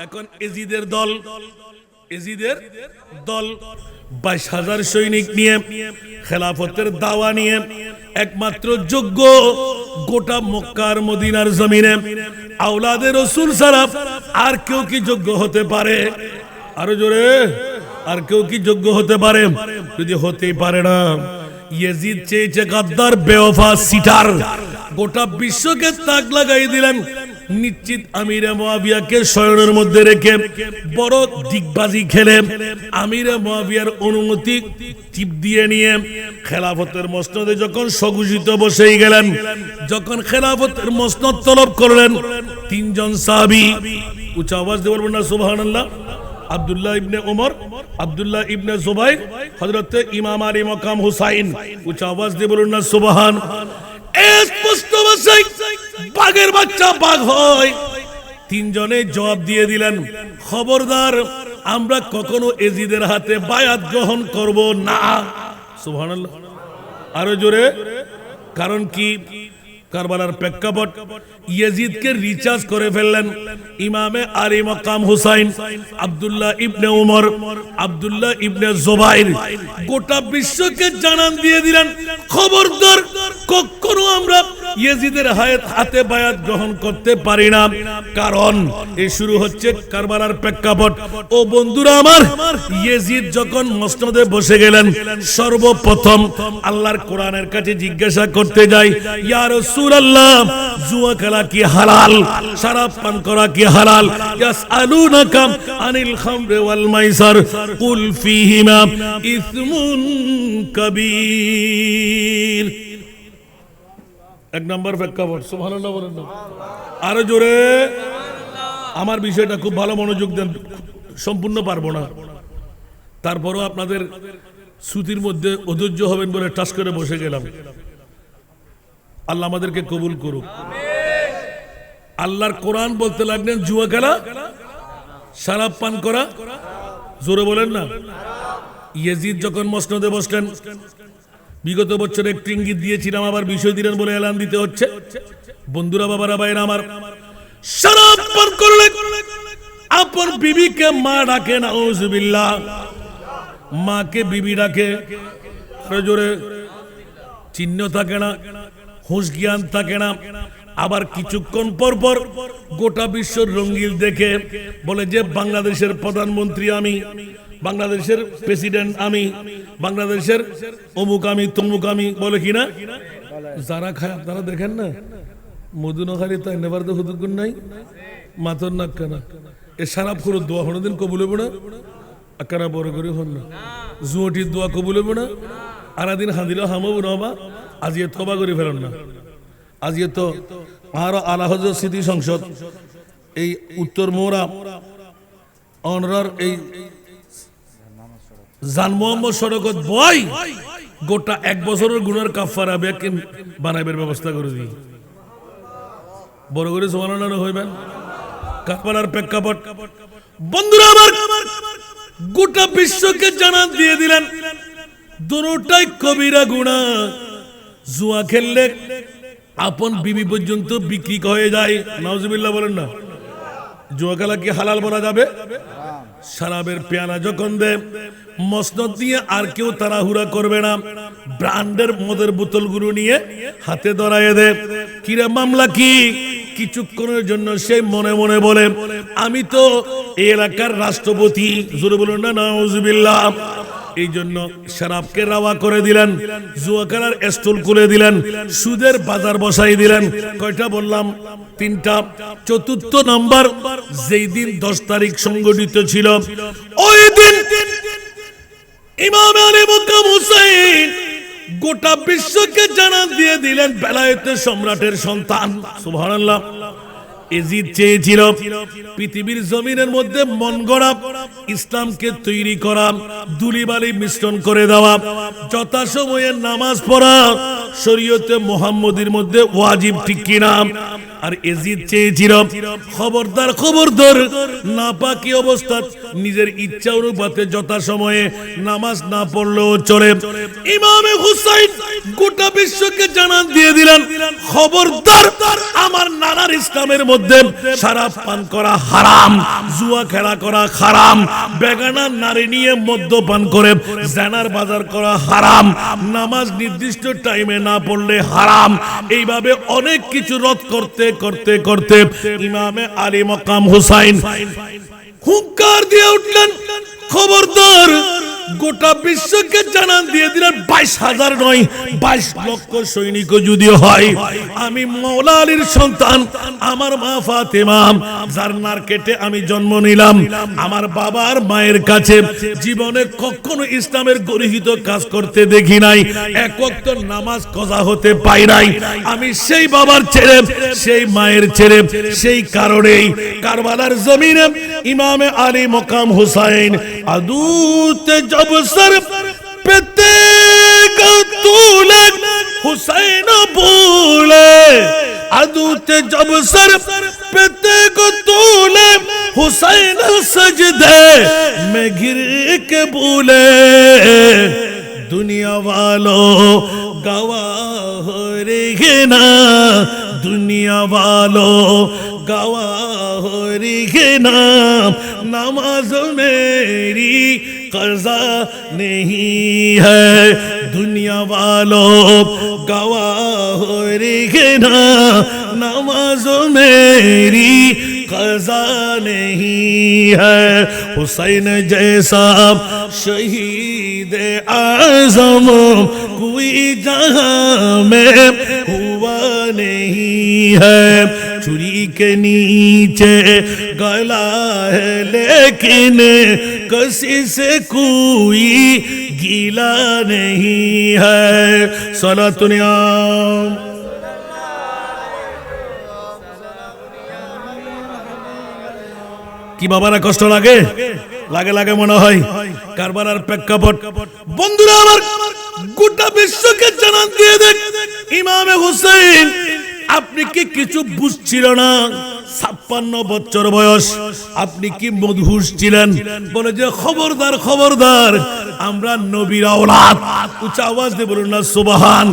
এখন এজিদের দল 22,000 সৈনিক নিয়ে, খেলাফতের দাওয়া নিয়ে, একমাত্র যোগ্য গোটা মক্কার মদিনার জমিনে আওলাদে রাসূল ছাড়া আর কেউ কি যোগ্য হতে পারে? আরো জোরে, আর কেউ কি যোগ্য হতে পারে? যদি হতেই পারে না, ইয়াজিদ চেয়েছে গাদ্দার, বেওফা, সিটার, গোটা বিশ্বকে তাক লাগাই দিলেন। নিশ্চিত আমিরে মুয়াবিয়াকে শয়নের মধ্যে রেখে বড় দিগবাজি খেলে আমিরে মুয়াবিয়ার অনুমতি টিপ দিয়ে নিয়ে খেলাফতের মসনদে যখন সঘোষিত বসেই গেলেন, যখন খেলাফতের মসনদ তলব করলেন 3 জন সাহাবী, উচ্চ আওয়াজ দিয়ে বলবেন না সুবহানাল্লাহ। আব্দুল্লাহ ইবনে ওমর, আব্দুল্লাহ ইবনে জুবাইর, হযরত ইমাম আলী মাকাম হুসাইন। উচ্চ আওয়াজ দিয়ে বলুন না সুবহান। স্পষ্ট ভাষায় বাঘের বাচ্চা বাঘ হয়। 3 জনে জবাব দিয়ে দিলেন, খবরদার, আমরা কখনো এজিদের হাতে বায়াত গ্রহণ করব না। সুবহানাল্লাহ। আরো জোরে। কারণ কি? কারবালার প্রেক্ষাপট, ইয়াজিদকে রিচার্জ করে ফেললেন ইমামে আলী মাকাম হুসাইন, আব্দুল্লাহ ইবনে ওমর, আব্দুল্লাহ ইবনে জুবাইর। গোটা বিশ্বকে জানান দিয়ে দিলেন, খবরদার, কখনো আমরা ইয়েজিদের হাতে বায়াত গ্রহণ করতে পারি না, কারণ এই শুরু হচ্ছে কারবালার প্রেক্ষাপট। ও বন্ধুরা আমার, ইয়েজিদ যখন মসনদে বসে গেলেন, সর্বপ্রথম আল্লাহর কোরআনের কাছে জিজ্ঞাসা করতে যাই, ইয়া রাসূলুল্লাহ, জুয়া খেলা কি হালাল? শরাব পান করা কি হালাল? ইয়াসআলুনাকা আনিল খামরি ওয়াল মাইসার কুল ফীহিমা ইসমুন কাবীর। এক নম্বর প্রেক্ষাপট। সুবহানাল্লাহ বলেন না, আরো জোরে। আমার বিষয়টা খুব ভালো মনোযোগ দেন, সম্পূর্ণ পারবো না, তারপরও আপনাদের শ্রুতির মধ্যে অধৈর্য হবেন বলে টাস করে বসে গেলাম। আল্লাহ আমাদেরকে কবুল করুক। আল্লাহর কোরআন বলতে লাগলেন জুয়া খেলা, শরাব পান করা, জোরে বলেন না। ইয়েজিদ যখন মসনদে বসলেন, বিগত বছর একটু ইঙ্গিত দিয়েছিলাম, আবার বিষয় দিলেন বলে এলান দিতে হচ্ছে। বন্ধুরা, বাবারা, ভাইরা আমার, শরাব পান করলে আপন বিবিকে মা ডাকে, নাউজুবিল্লাহ, মাকে বিবি ডাকে, জোরে, চিহ্ন থাকে না, হুঁশ জ্ঞান থাকে না। আবার কিছুক্ষণ পর পর গোটা বিশ্বর রঙ্গিল দেখে বলে যে বাংলাদেশের প্রধানমন্ত্রী আমি, বাংলাদেশের প্রেসিডেন্ট আমি, বাংলাদেশের অমুক আমি, তমুক আমি, বলে কিনা। যারা খায় আপনারা দেখেন না, মধুনখারি তাই নেবার তো হুদুগুন নাই, মাতর নাক কেনা এ সারাপ করে দোয়া হনদিন কবুল হইব না, আকারা বড় করে হন না, জুয়টির দোয়া কবুল হইব না, আরাদিন হাঁদিল হামব নবা, আজিয়ে তবা করে ফেলেন না। আজকে তো আরো আলা হযরত স্মৃতি সংসদ এই উত্তর মোরা অনরার এই জান মোহাম্মদ সড়কত বয় গোটা এক বছরের গুনার কাফারা ব্যাকিন বানাইবার ব্যবস্থা করে দিই। বড় করে সুবহানাল্লাহ হইবেন। কারবালার প্রেক্ষাপট, বন্ধুরা আমার, গোটা বিশ্বকে জানান দিয়ে দিলেন দুটোটাই কবিরা গুনাহ। জুয়া খেললে আপন বিবি পর্যন্ত বিক্রি হয়ে যায়, নাউজুবিল্লাহ বলেন না। জুয়া খেলা কি হালাল বলা যাবে? শরাবের পেয়ালা যখন দে মসনদ দিয়ে আর কেউ তাড়াহুড়া করবে না, ব্র্যান্ডের মদের বোতলগুলো নিয়ে হাতে ধরায় দে, কিরে মামলা কি? কিছুক্ষণের জন্য সে মনে মনে বলে আমি তো এই এলাকার রাষ্ট্রপতি, জোরে বলুন না নাউজুবিল্লাহ। এই জন্য শরাবকে রাওয়া করে দিলেন, জুয়া খেলার স্টল খুলে দিলেন, সুদের বাজার বসাই দিলেন। কয়টা বললাম? তিনটা। চতুর্থ নাম্বার, যেই দিন 10 তারিখ সংগঠিত ছিল, ওই দিন ইমাম আলী মকাম হুসাইন গোটা বিশ্বকে জানান দিয়ে দিলেন বেলায়েতের সম্রাটের সন্তান। সুবহানাল্লাহ। এজিদ চেয়েছিল পৃথিবীর জমিনের মধ্যে মন গড়া ইসলামকে তৈরি করা, দুলিবালি মিশ্রণ করে দেওয়া, যথাসময়ে নামাজ পড়া, শরীয়তে মুহাম্মদীর মধ্যে ওয়াজিব, ঠিক কিনা? আর এজিদ চেয়েছিল খবরদার খবরদার, নাপাকি অবস্থা নিজের ইচ্ছা অনুপাতে যথাসময়ে নামাজ না পড়লেও চলে। ইমামে হুসাইন গোটা বিশ্বকে জানান দিয়ে দিলেন খবরদার, আমার নানার ইসলামের মধ্যে শরাব পান করা হারাম, জুয়া খেলা করা হারাম, বেগানা নারী নিয়ে মদ্যপান করে জেনার বাজার করা হারাম, নামাজ নির্দিষ্ট টাইমে না পড়লে হারাম। এইভাবে অনেক কিছু রদ করতে করতে করতে ইমামে আলী মকাম হুসাইন হুঙ্কার দিয়ে উঠলেন খবরদার, গোটা বিশ্বকে জানান দিয়ে দিলেন 22,000 নয় 22 লক্ষ সৈনিক যদি হয়, আমি মাওলা আলীর সন্তান, আমার মা ফাতেমা যার নারকেটে আমি জন্ম নিলাম, আমার বাবার মায়ের কাছে জীবনে কখনো ইসলামের গরিহিত কাজ করতে দেখি নাই, এক ওয়াক্ত নামাজ কাজা হতে পাই নাই, আমি সেই বাবার ছেলে, সেই মায়ের ছেলে, সেই কারণেই কারবালার জমিনে ইমামে আলী মকাম হুসাইন আদুতে जब सर पे तेगा तूले हुसैन बोले, अदूते जब सर पे तेगा तूले हुसैन सजदे में गिर के बोले, दुनिया वालों गवाह रहे ना, दुनिया वालों गवाह रहे ना, नमाज मेरी कज़ा नहीं है, दुनिया वालों गवाह रहना नमाज़ों मेरी क़ज़ा नहीं है हुसैन जैसा शहीद आज़म कोई जहां में हुआ नहीं है छुरी के नीचे गला है लेकिन किसी से कोई गीला नहीं है सलातुनिया কি বাবারা কষ্ট লাগে লাগে লাগে মনে হয় কারবালার প্রেক্ষাপট বন্ধুরা আমার গোটা বিশ্বকে জানান দিয়ে দেন ইমামে হুসাইন আপনি কি কিছু বুঝছিল না 56 বছর বয়স আপনি কি মদহুশ ছিলেন বলে যে খবরদার খবরদার আমরা নবীর আওলাদ উচ্চ আওয়াজ দিয়ে বলুন না সুবহান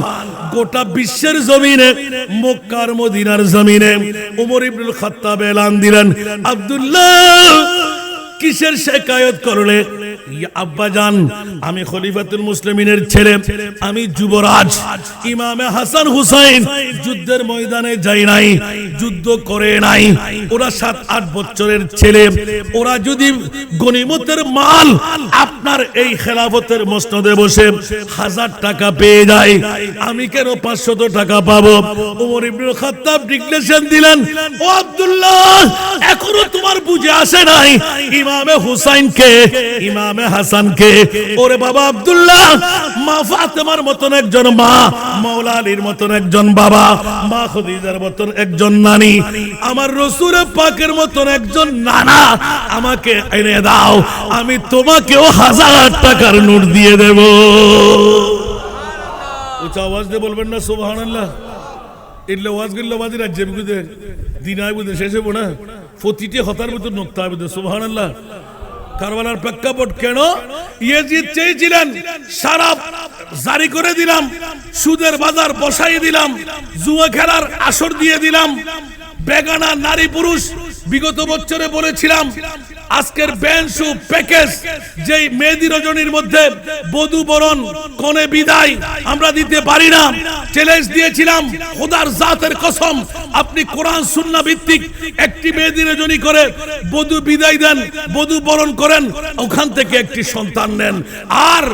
গোটা বিশ্বের জমিনে মক্কার মদিনার জমিনে ওমর ইবনুল খাত্তাব এলান দিলেন আব্দুল্লাহ কিসের শিকায়ত করলে আব্বাজান আমি খলিফাতুল মুসলিমিনের ছেলে আমি যুবরাজ ইমামে হাসান হুসাইন যুদ্ধের ময়দানে যাই নাই যুদ্ধ করে নাই ওরা 7-8 বছরের ছেলে ওরা যদি গনিমতের মাল আপনার এই খেলাফতের মসনদে বসে 1000 টাকা পেয়ে যায় আমি কেন 500 টাকা পাবো ওমর ইবনুল খাত্তাব ডিক্লেরেশন দিলেন ও আব্দুল্লাহ এখনো তোমার বুঝে আসে নাই ইমামে হুসাইনকে ইমামে হাসানকে ওরে বাবা আব্দুল্লাহ মা ফাতেমার মতন একজন মা মাওলা আলীর মতন একজন বাবা মা খদিজার মতন একজন নানি আমার রাসূল পাকের মতন একজন নানা আমাকে এনে দাও আমি তোমাকেও 1000 টাকার নোট দিয়ে দেব উচ্চ আওয়াজ দিয়ে বলবেন না সুবহানাল্লাহ ইল্লা ওয়াজ গিল্লা ওয়াজি রাজ্যে বুঝে দিনায় বুঝে শেষে না প্রতিটি হতার ভিতর নোক্তা বুঝে সুবহানাল্লাহ কারবালার প্রেক্ষাপট কেন ইয়াজিদ চেয়েছিলেন সারা জারি করে দিলাম সুদের বাজার বসাই দিলাম জুয়া খেলার আসর দিয়ে দিলাম বেগানা নারী পুরুষ বিগত বছরে বলেছিলাম আজকের বেনসু প্যাকেজ যেই মেহেদি রজনীর মধ্যে বধূ বরণ কোণে বিদায় আমরা দিতে পারি না চ্যালেঞ্জ দিয়েছিলাম খোদার জাতের কসম আপনি কোরআন সুন্নাহ ভিত্তিক একটি মেহেদি রজনী করে বধূ বিদায় দেন বধূ বরণ করেন ওখান থেকে একটি সন্তান নেন আর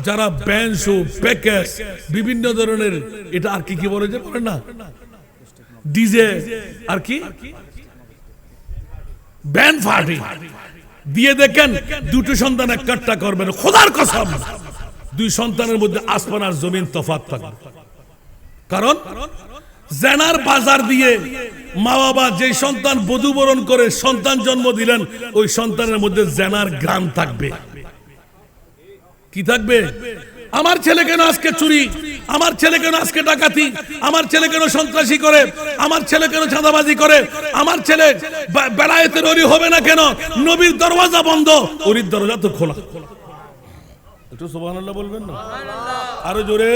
যারা বেনসু প্যাকেজ বিভিন্ন ধরনের এটা আর কি কি বলে যে বলেন না ডিজে আর কি ব্যান্ড পার্টি দিয়ে দেখেন দুটো সন্তান একটা করবেন খোদার কসম দুই সন্তানের মধ্যে আসমান আর জমিন তফাৎ থাকবে কারণ জেনার বাজার দিয়ে মা বাবা যে সন্তান বধূ বরণ করে সন্তান জন্ম দিলেন ওই সন্তানের মধ্যে জেনার গ্রাম থাকবে কি থাকবে আমার ছেলে কেন আজকে চুরি আমার ছেলে কেন আজকে ডাকাতি আমার ছেলে কেন সন্ত্রাসী করে আমার ছেলে কেন চাঁদাবাজি করে আমার ছেলে বেলায়েতের ওলি হবে না কেন নবীর দরওয়াজা বন্ধ ওলির দরজা তো খোলা একটু সুবহানাল্লাহ বলবেন না আরো জোরে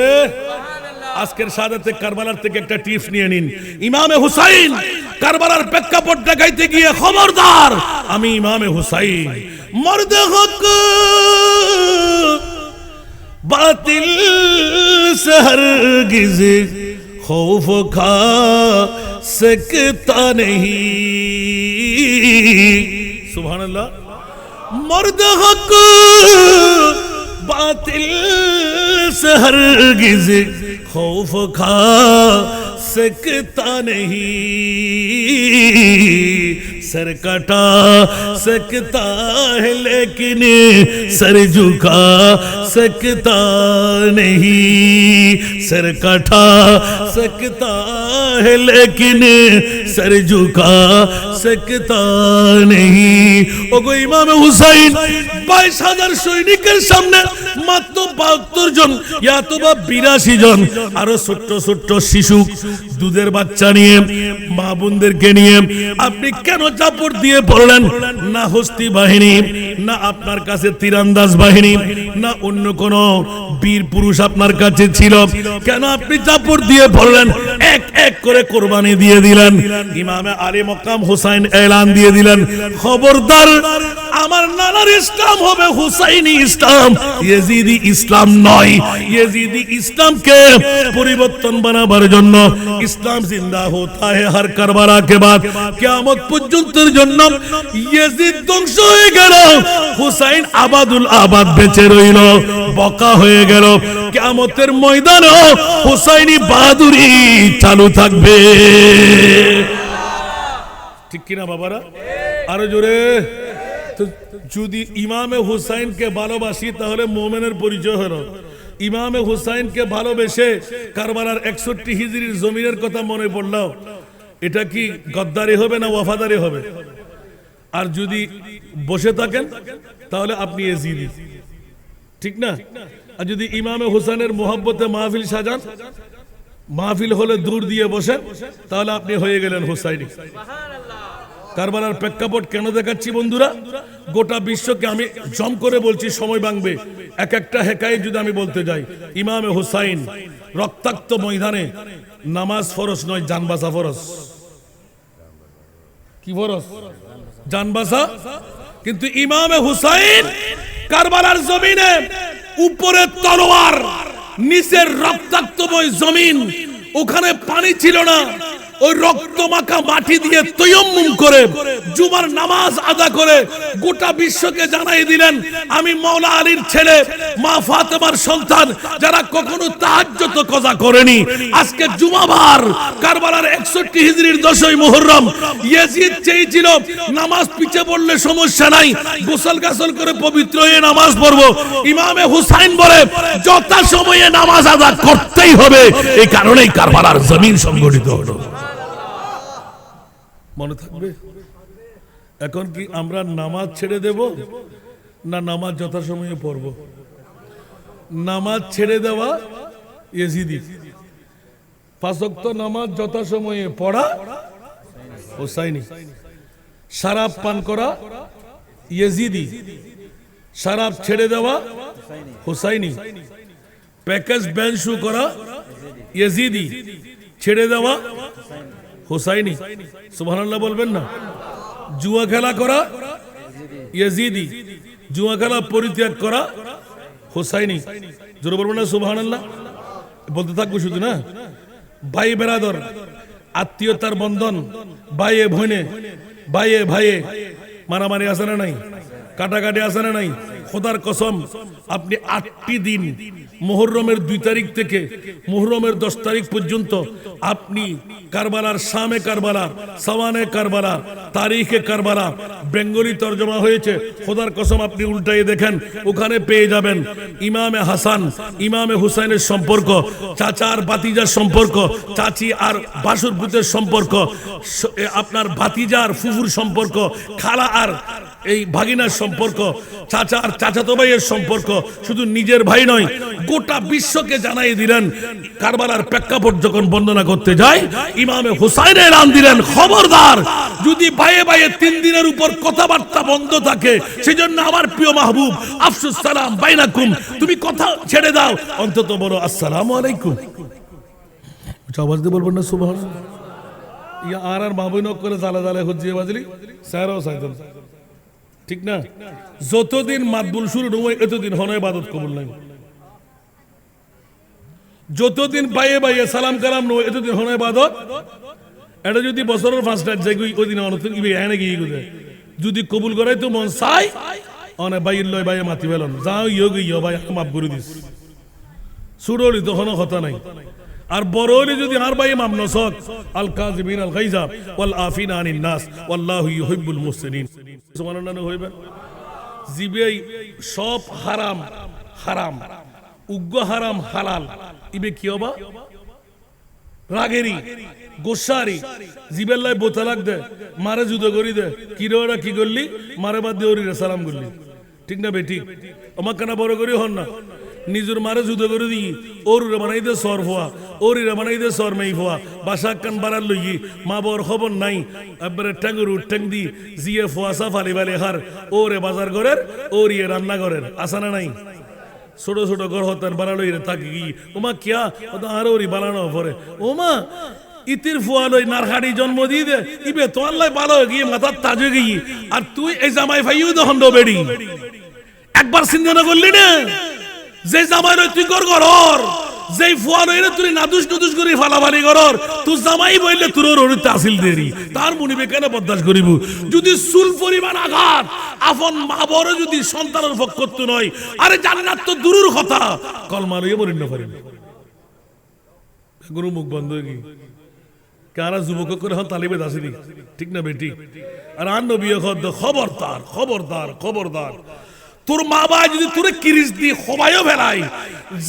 আজকের শাহাদাতে কারবালার থেকে একটা টিপস নিয়ে নিন ইমামে হুসাইন কারবালার প্রেক্ষাপট দেখাইতে গিয়ে খবরদার আমি ইমামে হুসাইন মর্দে হক बातिल से हरगिज़ खौफ खा सकता नहीं सुभान अल्लाह मर्द हक बातिल से हरगिज़ खौफ खा सकता नहीं सर कटा सकता है लेकिन सर झुका सकता नहीं सर कटा सकता है लेकिन सर झुका सकता नहीं ওগো ইমাম হুসাইন 22,000 সৈনিকের সামনে মাত্র 72 জন ইয়াতবা 82 জন আর ছোট ছোট শিশু দুধের বাচ্চা নিয়ে মা বোনদেরকে নিয়ে আপনি কেন চাপড় দিয়ে পড়লেন না হস্তি বাহিনী না আপনার কাছে তীরন্দাজ বাহিনী না অন্য কোন বীর পুরুষ আপনার কাছে ছিল, কেন আপনি চাপড় দিয়ে পড়লেন? এক এক করে কোরবানি দিয়ে দিলেন। ইমামে আলী মকাম হুসাইন এলান দিয়ে দিলেন, খবরদার আমার নানার ইসলাম হবে হুসাইনি ইসলাম, ইয়েজিদি ইসলাম নয়। ইয়েজিদি ইসলামকে পরিবর্তন বানাবার জন্য ইসলাম জিন্দা হতা है हर কারবালা के बाद, কিয়ামত পর্যন্তের জন্য ইয়েজিদ ধ্বংস হয়ে গেল, হুসাইন আবাদুল আবাদ বেঁচে রইল, বকা হয়ে গেল। কিয়ামতের ময়দানে হুসাইনি বাহাদুরি চালু থাকবে। ঠিক কিনা বাবারা? আরো জোরে। তো যদি ইমামে হুসাইনকে ভালোবাসি তাহলে মোমেনের পরিচয় হলো। ইমামে হুসাইনকে ভালোবেসে কারবালার 61 হিজরির জমিনের কথা মনে পড়লো, এটা কি গদ্দারি হবে না ওয়াফাদারি হবে? আর যদি বসে থাকেন তাহলে আপনি এজিদি, ঠিক না? আর যদি ইমামে হুসাইনের মোহাব্বতে মাহফিল সাজান, মাহফিল হলে দূর দিয়ে বসেন, তাহলে আপনি হয়ে গেলেন হুসাইনি। কারবালার প্রেক্ষাপট কেন দেখাচ্ছি বন্ধুরা? গোটা বিশ্বকে আমি জম করে বলছি, সময় ভাঙবে। এক একটা হেকায়ে যদি আমি বলতে যাই, ইমামে হুসাইন রক্তাক্ত ময়দানে নামাজ ফরজ নয়, জান বাঁচা ফরজ। কি ফরজ? জান বাঁচা। কিন্তু ইমামে হুসাইন কারবালার জমিনে উপরে তলোয়ার, নিচের রক্তাক্তময় জমিন, ওখানে পানি ছিল না, ওই রক্ত মাখা মাটি দিয়ে তায়াম্মুম করে জুমার নামাজ আদা করে গোটা বিশ্বকে জানাই দিলেন, আমি মাওলা আলীর ছেলে, মা ফাতেমার সন্তান, যারা কখনো তাহাজ্জুদ কজা করেনি, আজকে জুমাবার কারবালার 61 হিজরির 10ই মুহররম ইয়াজিদ চেয়েছিল নামাজ পিছে পড়লে সমস্যা নাই, গোসল গাসল করে পবিত্র হয়ে নামাজ পড়বো। ইমামে হুসাইন বলে যথা সময়ে নামাজ আদা করতেই হবে, এই কারণেই কারবালার জমিন সংগঠিত হলো। মনে থাকবে? এখন কি আমরা নামাজ ছেড়ে দেব না নামাজ যথাসময়ে পড়ব? নামাজ ছেড়ে দেওয়া ইয়েজিদি, 5 ওয়াক্ত নামাজ যথাসময়ে পড়া হুসাইনি, শরাব পান করা ইয়েজিদি, শরাব ছেড়ে দেওয়া হুসাইনি, প্যাকেজ ব্যানশু করা ইয়েজিদি, ছেড়ে দেওয়া হুসাইনি। সুবহানাল্লাহ বলবেন না? জুয়া খেলা করা ইয়েজিদি, জুয়া খেলা পরিত্যাগ করা হুসাইনি। জোরে বলবেন না সুবহানাল্লাহ? বলতে থাকবো শুধু না? ভাই বেরাদর, আত্মীয়তার বন্ধন, ভাইয়ে ভনে, ভাইয়ে ভাইয়ে মারামারি আছে না নাই? কাটাকাটি আছে না নাই? খোদার কসম, আপনি 8টি দিন মুহররমের 2 তারিখ থেকে মুহররমের 10 তারিখ পর্যন্ত আপনি কারবালার শামে কারবালা, সাওয়ানে কারবালা, তারিখে কারবালা, বেঙ্গলি তরজমা হয়েছে, খোদার কসম আপনি উল্টাই দেখেন, ওখানে পেয়ে যাবেন ইমামে হাসান, ইমামে হুসাইনের সম্পর্ক, চাচা আর ভাতিজার সম্পর্ক, চাচি আর বাসুর পুতের সম্পর্ক, আপনার ভাতিজা আর ফুফুর সম্পর্ক, খালা আর এই ভাগিনার সম্পর্ক, চাচা আর চাচাতো ভাইয়ের সম্পর্ক, শুধু নিজের ভাই নয়, গোটা বিশ্বকে জানাই দিলেন। কারবালার প্রেক্ষাপট যখন বর্ণনা করতে যায়, ইমামে হুসাইন এলান দিলেন, খবরদার যদি ভাইয়ে ভাইয়ে 3 দিনের উপর কথাবার্তা বন্ধ থাকে, সেজন্য আমার প্রিয় মাহবুব আফসুস সালাম বাইনাকুম, তুমি কথা ছেড়ে দাও, অন্তত বলো আসসালামু আলাইকুম। আওয়াজ দিয়ে বলবেন না সুবহানাল্লাহ? ইয়া আর মাহবুব করে জালা জালা হজ্জিয়ে বাজলি স্যারও সাইদুল, ঠিক না? যতদিন মাতবুল শুরু নয় এতদিন হন ইবাদত কবুল নাই, যতদিন বাইয়ে বাইয়ে সালাম কালাম নয় এতদিন হন ইবাদত। এটা যদি বছরের 5টা যাই ওই দিন অনতন ইবে এনে গিয়ে গদে যদি কবুল করাই তো মন চাই অনে বাইর লয় বাইয়ে মাতি ফেলন, যাও ইয়ো গিয়ে ভাই মাফ করে দিস, সুরলি তখনও কথা নাই। আর বড় হলে যদি আর ভাই মাম নসক, আল কাযিমিন আল গায়জা ওয়াল আফিনা আনিন নাস ওয়াল্লাহু ইউহিব্বুল মুহসিনিন। সুবহানাল্লাহ হইবে। জিবে সব হারাম হারাম, উগ্র হারাম হালাল, ইবে কি হবা? রাগেরি গোসারি জিবেল্লাই বোতালাক দে, মারে জুদো করি দে, কি রে ওরা কি করলি, মারে বাদ দিয়ে ওরি সালাম করলি, ঠিক না বেটি? আমার কানা বড় করি হন না, নিজের মারে জুদো করে দিই, ওরে বানাই দে সর ফোয়া, ওরিরে বানাই দে সর মেই ফোয়া, বাসা কান বাড়ার লই মা বর খবর নাই, একবারে ট্যাঙ্গুর ট্যাং দি জিয়ে ফোয়া সাফালি বালি হার, ওরে বাজার ঘরের ওরিয়ে রান্না ঘরের, আসা না নাই? ছোট ছোট ঘর হতেন বানালো থাকি কি ওমা কিয়া আরো বানানো পরে ওমা ইতির ফুয়ালই নারহাড়ি জন্ম দিয়ে দে ইবে তো আল্লাহ ভালো গিয়ে মাথার তাজে গিয়ে আর তুই এই জামাই ভাইও দহন্ড বেড়ি একবার চিন্তা করলি না যে জামাই তুই কর ঘর যেই ফুয়ার হইলে তুই নাদুস নুদুস করি ফালাফালি করর তুই জামাই বললে তোর রড়িতে আসিল দেরি তার মনিবে কেন বরদাস্ত করিব যদি চুল পরিমাণ আঘাত আপন মা বড় যদি সন্তানের পক্ষত্ব নয় আরে জান্নাত তো দূরের কথা কলমা লইয়া মরিন না পারেন গুরু মুখ বন্ধ কি কারা যুবক করে হন তালিবে দাসিনি ঠিক না বেটি আর আর নবী খবরদার খবরদার খবরদার তোর মা বাবা যদি তোরে কিরিস দিয়ে খোবাইও ফেলাই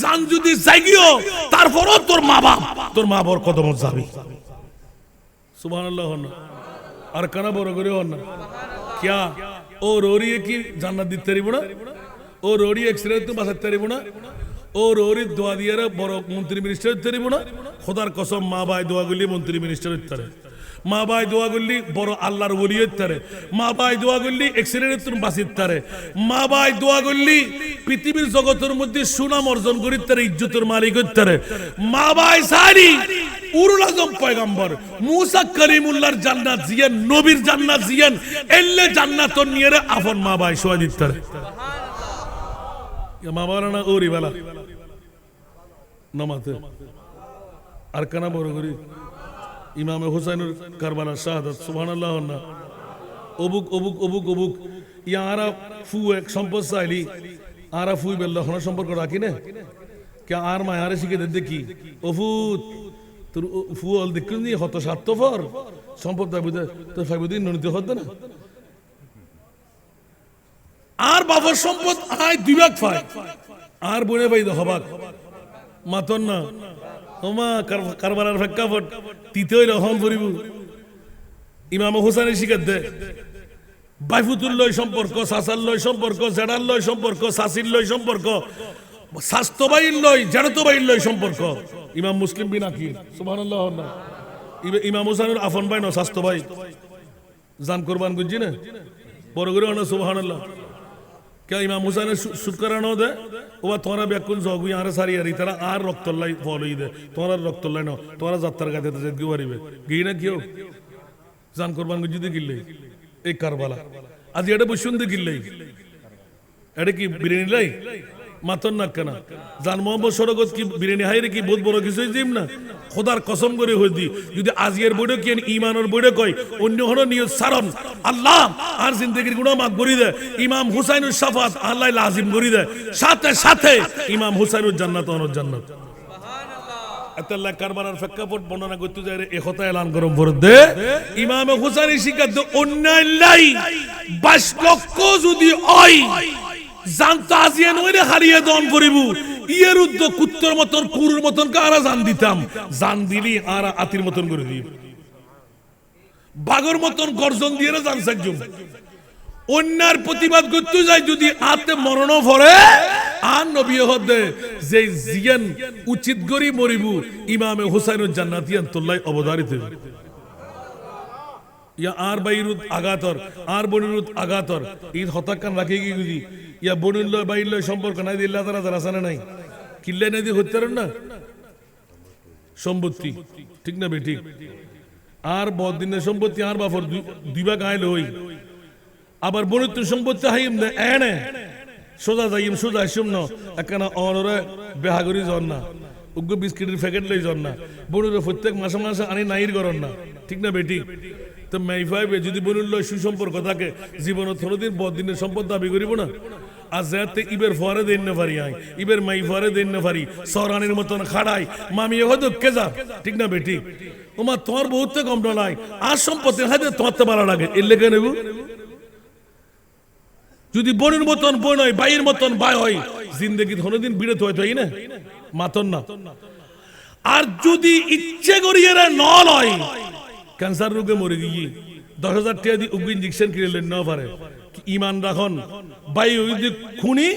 জান যদি জাগিও তারপরও তোর মা বাবার কদম যাবি সুবহানাল্লাহ না আর কানা বড় করে হন না কিয়া ও রোরিয়ে কি জান্নাত দিতে পারিব না ও রোরি এক্সরে তো বাঁচাতে পারিব না ও রোরি দোয়া দিয়ে বড় মন্ত্রী মিনিস্টার দিতে পারিব না খোদার কসম মা বাই দোয়া করলি মন্ত্রী মিনিস্টার দিতে পারে মা বাই দোয়া করলি বড় আল্লাহর ওলি হইতে পারে মা বাই দোয়া করলি এক্সিডেন্ট তুমি বাঁচিতে পারে মা বাই দোয়া করলি পৃথিবীর জগতের মধ্যে সুনাম অর্জন করিতে পারে ইজ্জতের মালিক হইতে পারে মা বাই সারি উরুল আজম পয়গম্বর মুসা করিমুল্লাহর জান্নাত জিয়ান নবীর জান্নাত জিয়ান এল্লে জান্নাত নিয়ে রে আপন মা বাই শোয়া দিতে পারে সুবহানাল্লাহ মা বাবা না ওরি বালা নামাতে আর কানা বড় করি ইমাম হুসাইনের কারবালার শাহাদাত সুবহানাল্লাহ না অবুক অবুক অবুক অবুক ইয়ারা ফু এক সম্পদ চাইলি আরা ফুই বেল্লা হনা সম্পর্ক রাখি না কে আর মায়ারে শিখে দেখি অফুত তোর ফু অল দেখুন নি হত স্বার্থপর সম্পদ বুঝে তোর ফাইবুদ্দিন ননিতে হতো না আর বাবার সম্পদ আয় দুই ভাগ পায় আর বনে পাই হবাক মাতন না ওমা কারবালার প্রেক্ষাপট তৃতীয় রহম করিব ইমাম হোসেনের শিকার দে বাইফুতুল লয় সম্পর্ক সাসার লয় সম্পর্ক জেডার লয় সম্পর্ক সাসির লয় সম্পর্ক স্বাস্থ্যবাহীর লয় জেড়তবাহীর লয় সম্পর্ক ইমাম মুসলিম বিন আকিল সুবহানাল্লাহ না ইমাম হোসেনের আফন ভাই না স্বাস্থ্য ভাই জান কোরবান গুজি না বড় করে না সুবহানাল্লাহ क्या इमाम हुसैन शुक्रानो दे वो तोरा बेकुन जोगु यार सारी यारी तेरा आर रक्तल्लाई फॉलो ही दे तोरा रक्तल्लाई नो तोरा जात्तर का देते जग गुवारी बे गीना क्यों जान कुर्बान गुजी दे किल्ले एक कारबाला आज ये डे बुशुन दे किल्ले एडे की बिरयानी लाई মাতন না কেন জান মোহাম্মদ সরগত কি বিরিয়ানি হাইরে কি বহুত বড় কিছু জিম না খোদার কসম করে হই দি যদি আজিয়ের বড় কি ঈমানের বড় কই অন্য হলো নিয়ত সারন আল্লাহ আর জিন্দেগির গুনাহ মাফ করি দে ইমাম হুসাইনুর শাফাত আল্লাহ লাজিম করি দে সাথে সাথে ইমাম হুসাইনুর জান্নাত অনর জান্নাত সুবহানাল্লাহ আতাল্লাহ কারবালার প্রেক্ষাপট বর্ণনা করতে যায় এই কথা এলান করম পড় দে ইমাম হুসাইনি শিকার দে অন্যায় 22 লক্ষ যদি হয় জানতো আজিয়ে নইরে হারিয়ে দন করিব ইয়ের উদ্দ কুত্তর মতন কুরুর মতন কারা জান দিতাম জান দিলি আর আতির মতন করে দিই বাগর মতন গর্জন দিয়ে জান সাকজুম অন্যার প্রতিবাদ করতে যায় যদি আতে মরণ ভরে আর নবী হদে যে জিয়ান উচিত গরি মরিব ইমামে হুসাইনুল জান্নাতিয়ান তুল্লাহ অবধারিত या आर बाईरुद आगातर आर बनिरुद आगातर ईद हताकान राखेगी गुजी या बनिल्लो बाईल्लो সম্পর্ক নাই দিল্লা তারা যারা জানে নাই কিল্লে নাই দি হতে পারেন না সম্পত্তি ঠিক না বেটি আর বদিনের সম্পত্তি আর বাফর দুই ভাগ আইল হই আবার বনিত্ব সম্পত্তি হাইম না এনে সোজা যাইম সোজা আসুম না একখানা অনরে বেহাগরি জন না উগ্র বিস্কিটের প্যাকেট লই জন না বনির প্রত্যেক মাসে মাসে আনি নাইর করন না ঠিক না বেটি তো মাইফাইবে যদি বনিল সুসম্পর্ক থাকে জীবন থরদিন বদিনের সম্পদ দাবি করিব না আর যাতে ইবের ফরে দেন না পারি আই ইবের মাই ফরে দেন না পারি সরানির মতন খাড়াই মামি হয়তো কে যা ঠিক না বেটি ওমা তোর বহুত কম নাই আর সম্পত্তি হাতে তোরতে ভালো লাগে এর লেগে নেব যদি বনির মতন বই নয় বাইয়ের মতন বাই হয় জিন্দেগি থরদিন বিরত হইতে হয় না মাতন না আর যদি ইচ্ছে করিয়ে ন লয় ক্যান্সার রোগে মরে গিয়ে 10,000 টাকা দিয়ে উগ্র ইনজেকশন কিনে লেন না পারে ইমান রাখন বাই যদি খুনি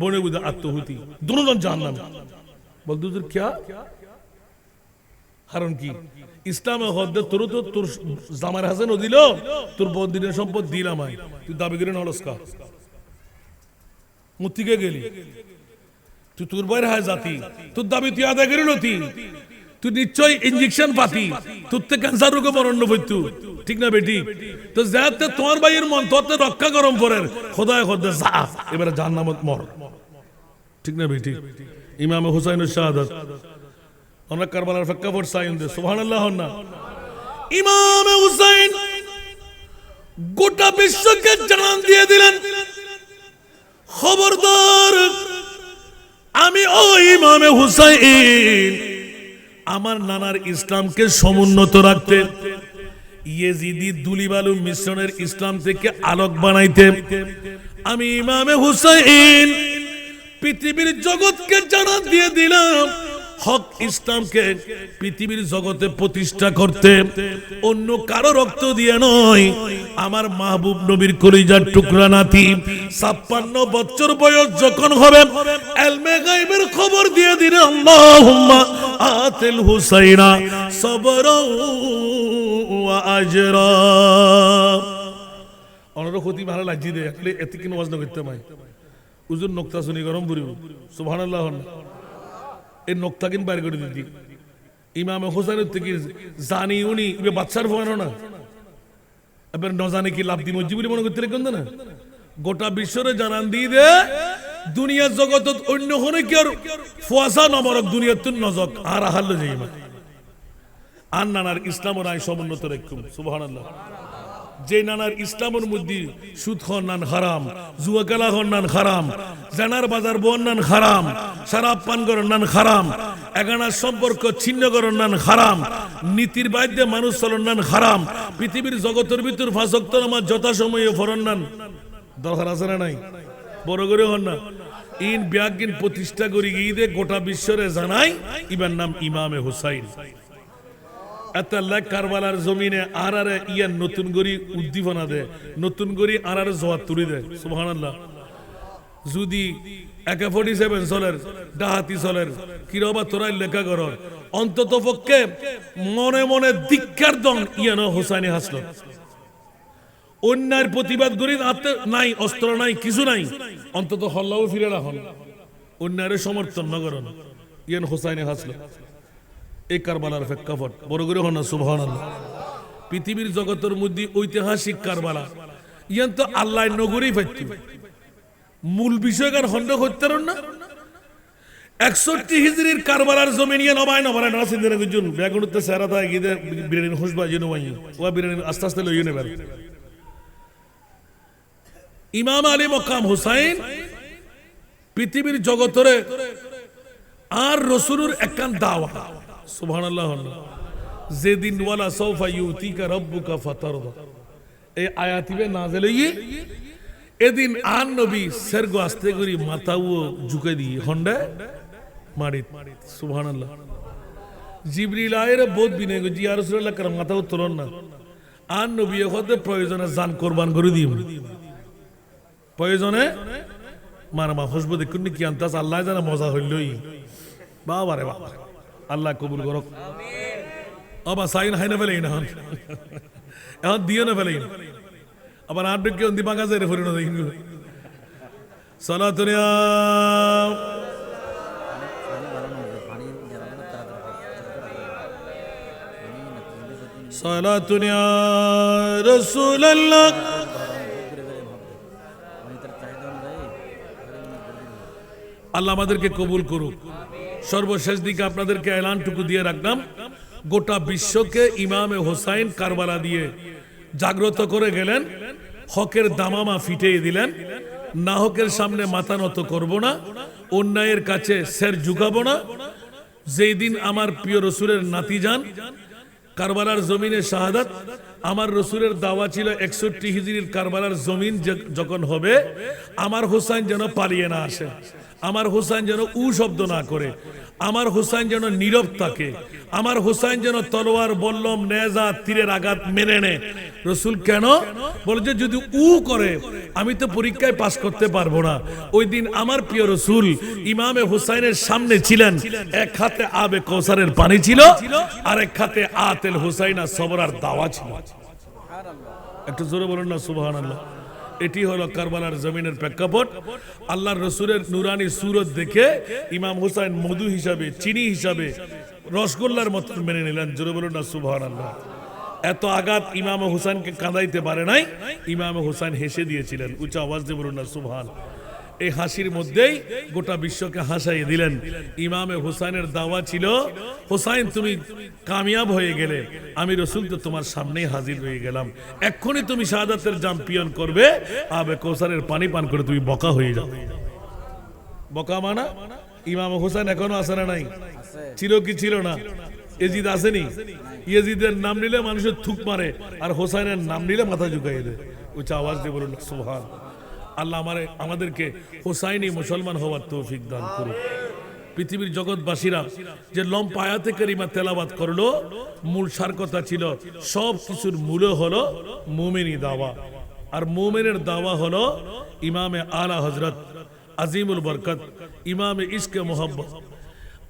বনে বুঝে আত্মহুতি দুজন জানলাম বল দুজন क्या কারণ কি ইসলামে হদ্দে তোর তো তোর জামার হাসান দিল তোর বদিনের সম্পদ দিলাম আই তুই দাবি করে নলস কা মুতিকে গেলি তুই তোর বাইরে হয় জাতি তোর দাবি তুই আদায় করে লতি তুই নিশ্চয় ইঞ্জেকশন পাতি তোর তো ক্যান্সার রোগে মরণ হইতু ঠিক না বেটি তো যাতে তোমার ভাইয়ের মন তোর রক্ষা গরম পরের খোদায় খোদা যা এবারে জাহান্নামত মর ঠিক না বেটি ইমাম হুসাইনের শাহাদাত আমরা কারবালার প্রেক্ষাপট সাইন দে সুবহানাল্লাহ না ইমাম হুসাইন গোটা বিশ্বকে জানান দিয়ে দিলেন খবরদার আমি ওই ইমাম হুসাইন আমার নানার ইসলামকে সমুন্নত রাখতে ইয়েজিদি দুলিবালু মিশ্রণের ইসলাম থেকে আলোক বানাইতে আমি ইমাম হুসাইন পৃথিবীর জগৎকে জানান দিয়ে দিলাম হক ইসলামকে পৃথিবীর জগতে প্রতিষ্ঠা করতে অন্য কারো রক্ত দিয়ে নয় আমার মাহবুব নবীর কলিজার টুকরা নাতি 56 বছর বয়স যখন হবে ইলমে গায়বের খবর দিয়ে দিলেন আল্লাহুম্মা আতিল হুসাইনা সাবরা ওয়া আজরা অনর ক্ষতি ভালো লাগজি দে এতে কি নামাজ না করতে মাই উজুর নকতা শুনি গরম পুরিব সুবহানাল্লাহ এই নকতা কিন বাইর করে দিতি ইমাম হোসেনের থেকে জানি উনি ইবে বাচ্চার ভয় না এবার ন জানে কি লাভ দি মসজিদ বলে মনে করতে রেখে না গোটা বিশ্বরে জানান দিয়ে দে দুনিয়ার জগতত অন্য হনে কি আর ফুয়াসা নমরক দুনিয়ার তুন নজক আর হাল যাই মা আর নানার ইসলাম রায় সমুন্নত রেখুম সুবহানাল্লাহ যে নানার ইসলামের মধ্যে সুদ খাওয়ার নান হারাম জুয়া খেলা খাওয়ার নান হারাম জানার বাজার বোন নান হারাম শরাব পান করার নান হারাম এগানার সম্পর্ক ছিন্ন করার নান হারাম নীতির বাইরে মানুষ চলার নান হারাম পৃথিবীর জগতের ভিতর ফাঁসক্ত নামাজ যথাসময়ে ফরন নান দরকার আছে না নাই বড় করে হন না ইন ব্যাগিন প্রতিষ্ঠা করি গিয়ে গোটা বিশ্বরে জানাই ইবার নাম ইমামে হুসাইন কারবালার জমিনে আরারে ইয়ার নতুন গড়ি উদ্দীপনা দে নতুন গড়ি আরারে জবাব তুলি দেয় সুবহানাল্লাহ যদি AK-47 চলের ডাহাতি চলের কিরবা তোরাই লেখা করর অন্তত পক্ষে মনে মনে ধিক্কার দন ইয়ান হোসাইনি হাসল অন্যায়ের প্রতিবাদ করি হাতে নাই অস্ত্র নাই কিছু নাই অন্তত হল্লাও ফিরে রাখুন অন্যায়ের সমর্থন ন করুন ইয়ান হোসাইনি হাসল এই কারবালার প্রেক্ষাপট বড় করে হন সুবহানাল্লাহ পৃথিবীর জগতের মধ্যে ঐতিহাসিক কারবালা ইয়ান তো আল্লাহ নগরী পাইত মূল বিষয়কার খন্ড করতে না 61 হিজরির কারবালার জমিন ইয়ে নবাই নবাই না সিন্ধে গুজন বেগুনতে সারা তাই গিয়ে বিরিয়ানি খুশবা জিনো ওয়াই ওয়া বিরিয়ানি আস্তে আস্তে লইয়ে নেবেন ইমাম আলী মকাম হুসাইন পৃথিবীর জগতরে আর রাসূলের একখান দাওয়া সুবহানাল্লাহ যেদিন ওয়ালা সাউফা ইউতিকা রাব্বুকা ফাতারদা এই আয়াতিবে নাযিল হই এদিন আন নবী সেরগো আস্তে করি মাথাও ঝুঁকে দিয়ে হন্ডা মারি সুবহানাল্লাহ জিবরিল আয়ের বহুত বিনে গো জি ইয়া রাসূলুল্লাহ কার মাথাও তোলন না আন নবী হতে প্রয়োজনে জান কুরবান করে দিম প্রয়োজনে মারমা খুশবু দেখুন কি আনতাস আল্লাহ জানা মজা হইলই বাবা রে বাবা আল্লাহ কবুল করুক আমিন আবা সাইন হাইনা ফেলেই না এখন দিও না ফেলেই আবার আর ঢুকে অন্দি বাঁকা যায় ফরিনো দেখি সালাতুনিয়া সালাতুনিয়া রাসূলুল্লাহ আল্লাহ আমাদেরকে কবুল করুক সর্বশেষ দিকে আপনাদেরকে এলানটুকু দিয়ে রাখলাম গোটা বিশ্বকে ইমামে হোসাইন কারবালা দিয়ে জাগ্রত করে গেলেন হকের দামামা ফিটিয়ে দিলেন না হকের সামনে মাথা নত করব না অন্যায়ের কাছে সের ঝুঁকাবো না যেই দিন আমার প্রিয় রসুলের নাতি যান কারবালার জমিনে শাহাদাত আমার রসুলের দাওয়া ছিল 61 হিজরির কারবালার জমিন যখন হবে আমার হোসাইন যেন পালিয়ে না আসে আমার হোসাইন যেন উ শব্দ না করে আমার হোসাইন যেন নীরব থাকে আমার হোসাইন যেন তলোয়ার বল্লম নেজা তীরের আঘাত মেনে নেয় রসুল কেন বলে যে যদি উ করে আমি তো পরীক্ষায় পাস করতে পারবো না ওই দিন আমার প্রিয় রসুল ইমামে হোসাইনের সামনে ছিলেন এক হাতে আবে কৌসারের পানি ছিল আর এক হাতে আতেল হোসাইনা সবরার দাওয়া ছিল একটু জোরে বলুন না সুবহানাল্লাহ এটি হলো কারবালার জমিনের প্রেক্ষাপট। আল্লাহর রসুলের নুরানি সুরত দেখে ইমাম হুসাইন মধু হিসাবে, চিনি হিসাবে, রসগোল্লার মতো মেনে নিলেন। জোরে বলুন না সুবহানাল্লাহ। এত আঘাত ইমাম হুসাইনকে কাঁদাইতে পারে নাই, ইমাম হুসাইন হেসে দিয়েছিলেন। উচ্চ আওয়াজ দিয়ে বলুন না সুবহান। এই হাসির মধ্যেই গোটা বিশ্বকে হাসাইয়ে দিলেন। ইমামে হুসাইনের দাওয়া ছিল, হুসাইন তুমি কামিয়াব হয়ে গেলে, আমি রসুল তো তোমার সামনেই হাজির হয়ে গেলাম, এক্ষুনি তুমি শাহাদাতের চ্যাম্পিয়ন করবে, আবে কৌসারের পানি পান করে তুমি বকা হয়ে যাও। বকা মানা ইমাম হুসাইন এখনো আসে না? নাই, ছিল কি ছিল না? এজিদ আসেনি? ইয়েজিদের নাম নিলে মানুষের থুক মারে, আর হোসাইনের নাম নিলে মাথা ঝুঁকাই দেয়। উচ্চ আওয়াজ দিয়ে বলুন সুবহান। আল্লাহ আমাদেরকে হোসাইনি মুসলমান হওয়ার তৌফিক দান করুন। পৃথিবীর জগৎবাসীরা যে লম্বা আয়াতে কারিমা তেলাওয়াত করলো, মূল সার কথা ছিল সব কিছুর মূল হলো মুমিনি দাওয়া। আর মুমিনের দাওয়া হলো ইমামে আলা হযরত আজিমুল বরকত, ইমামে ইশকে মোহাম্মদ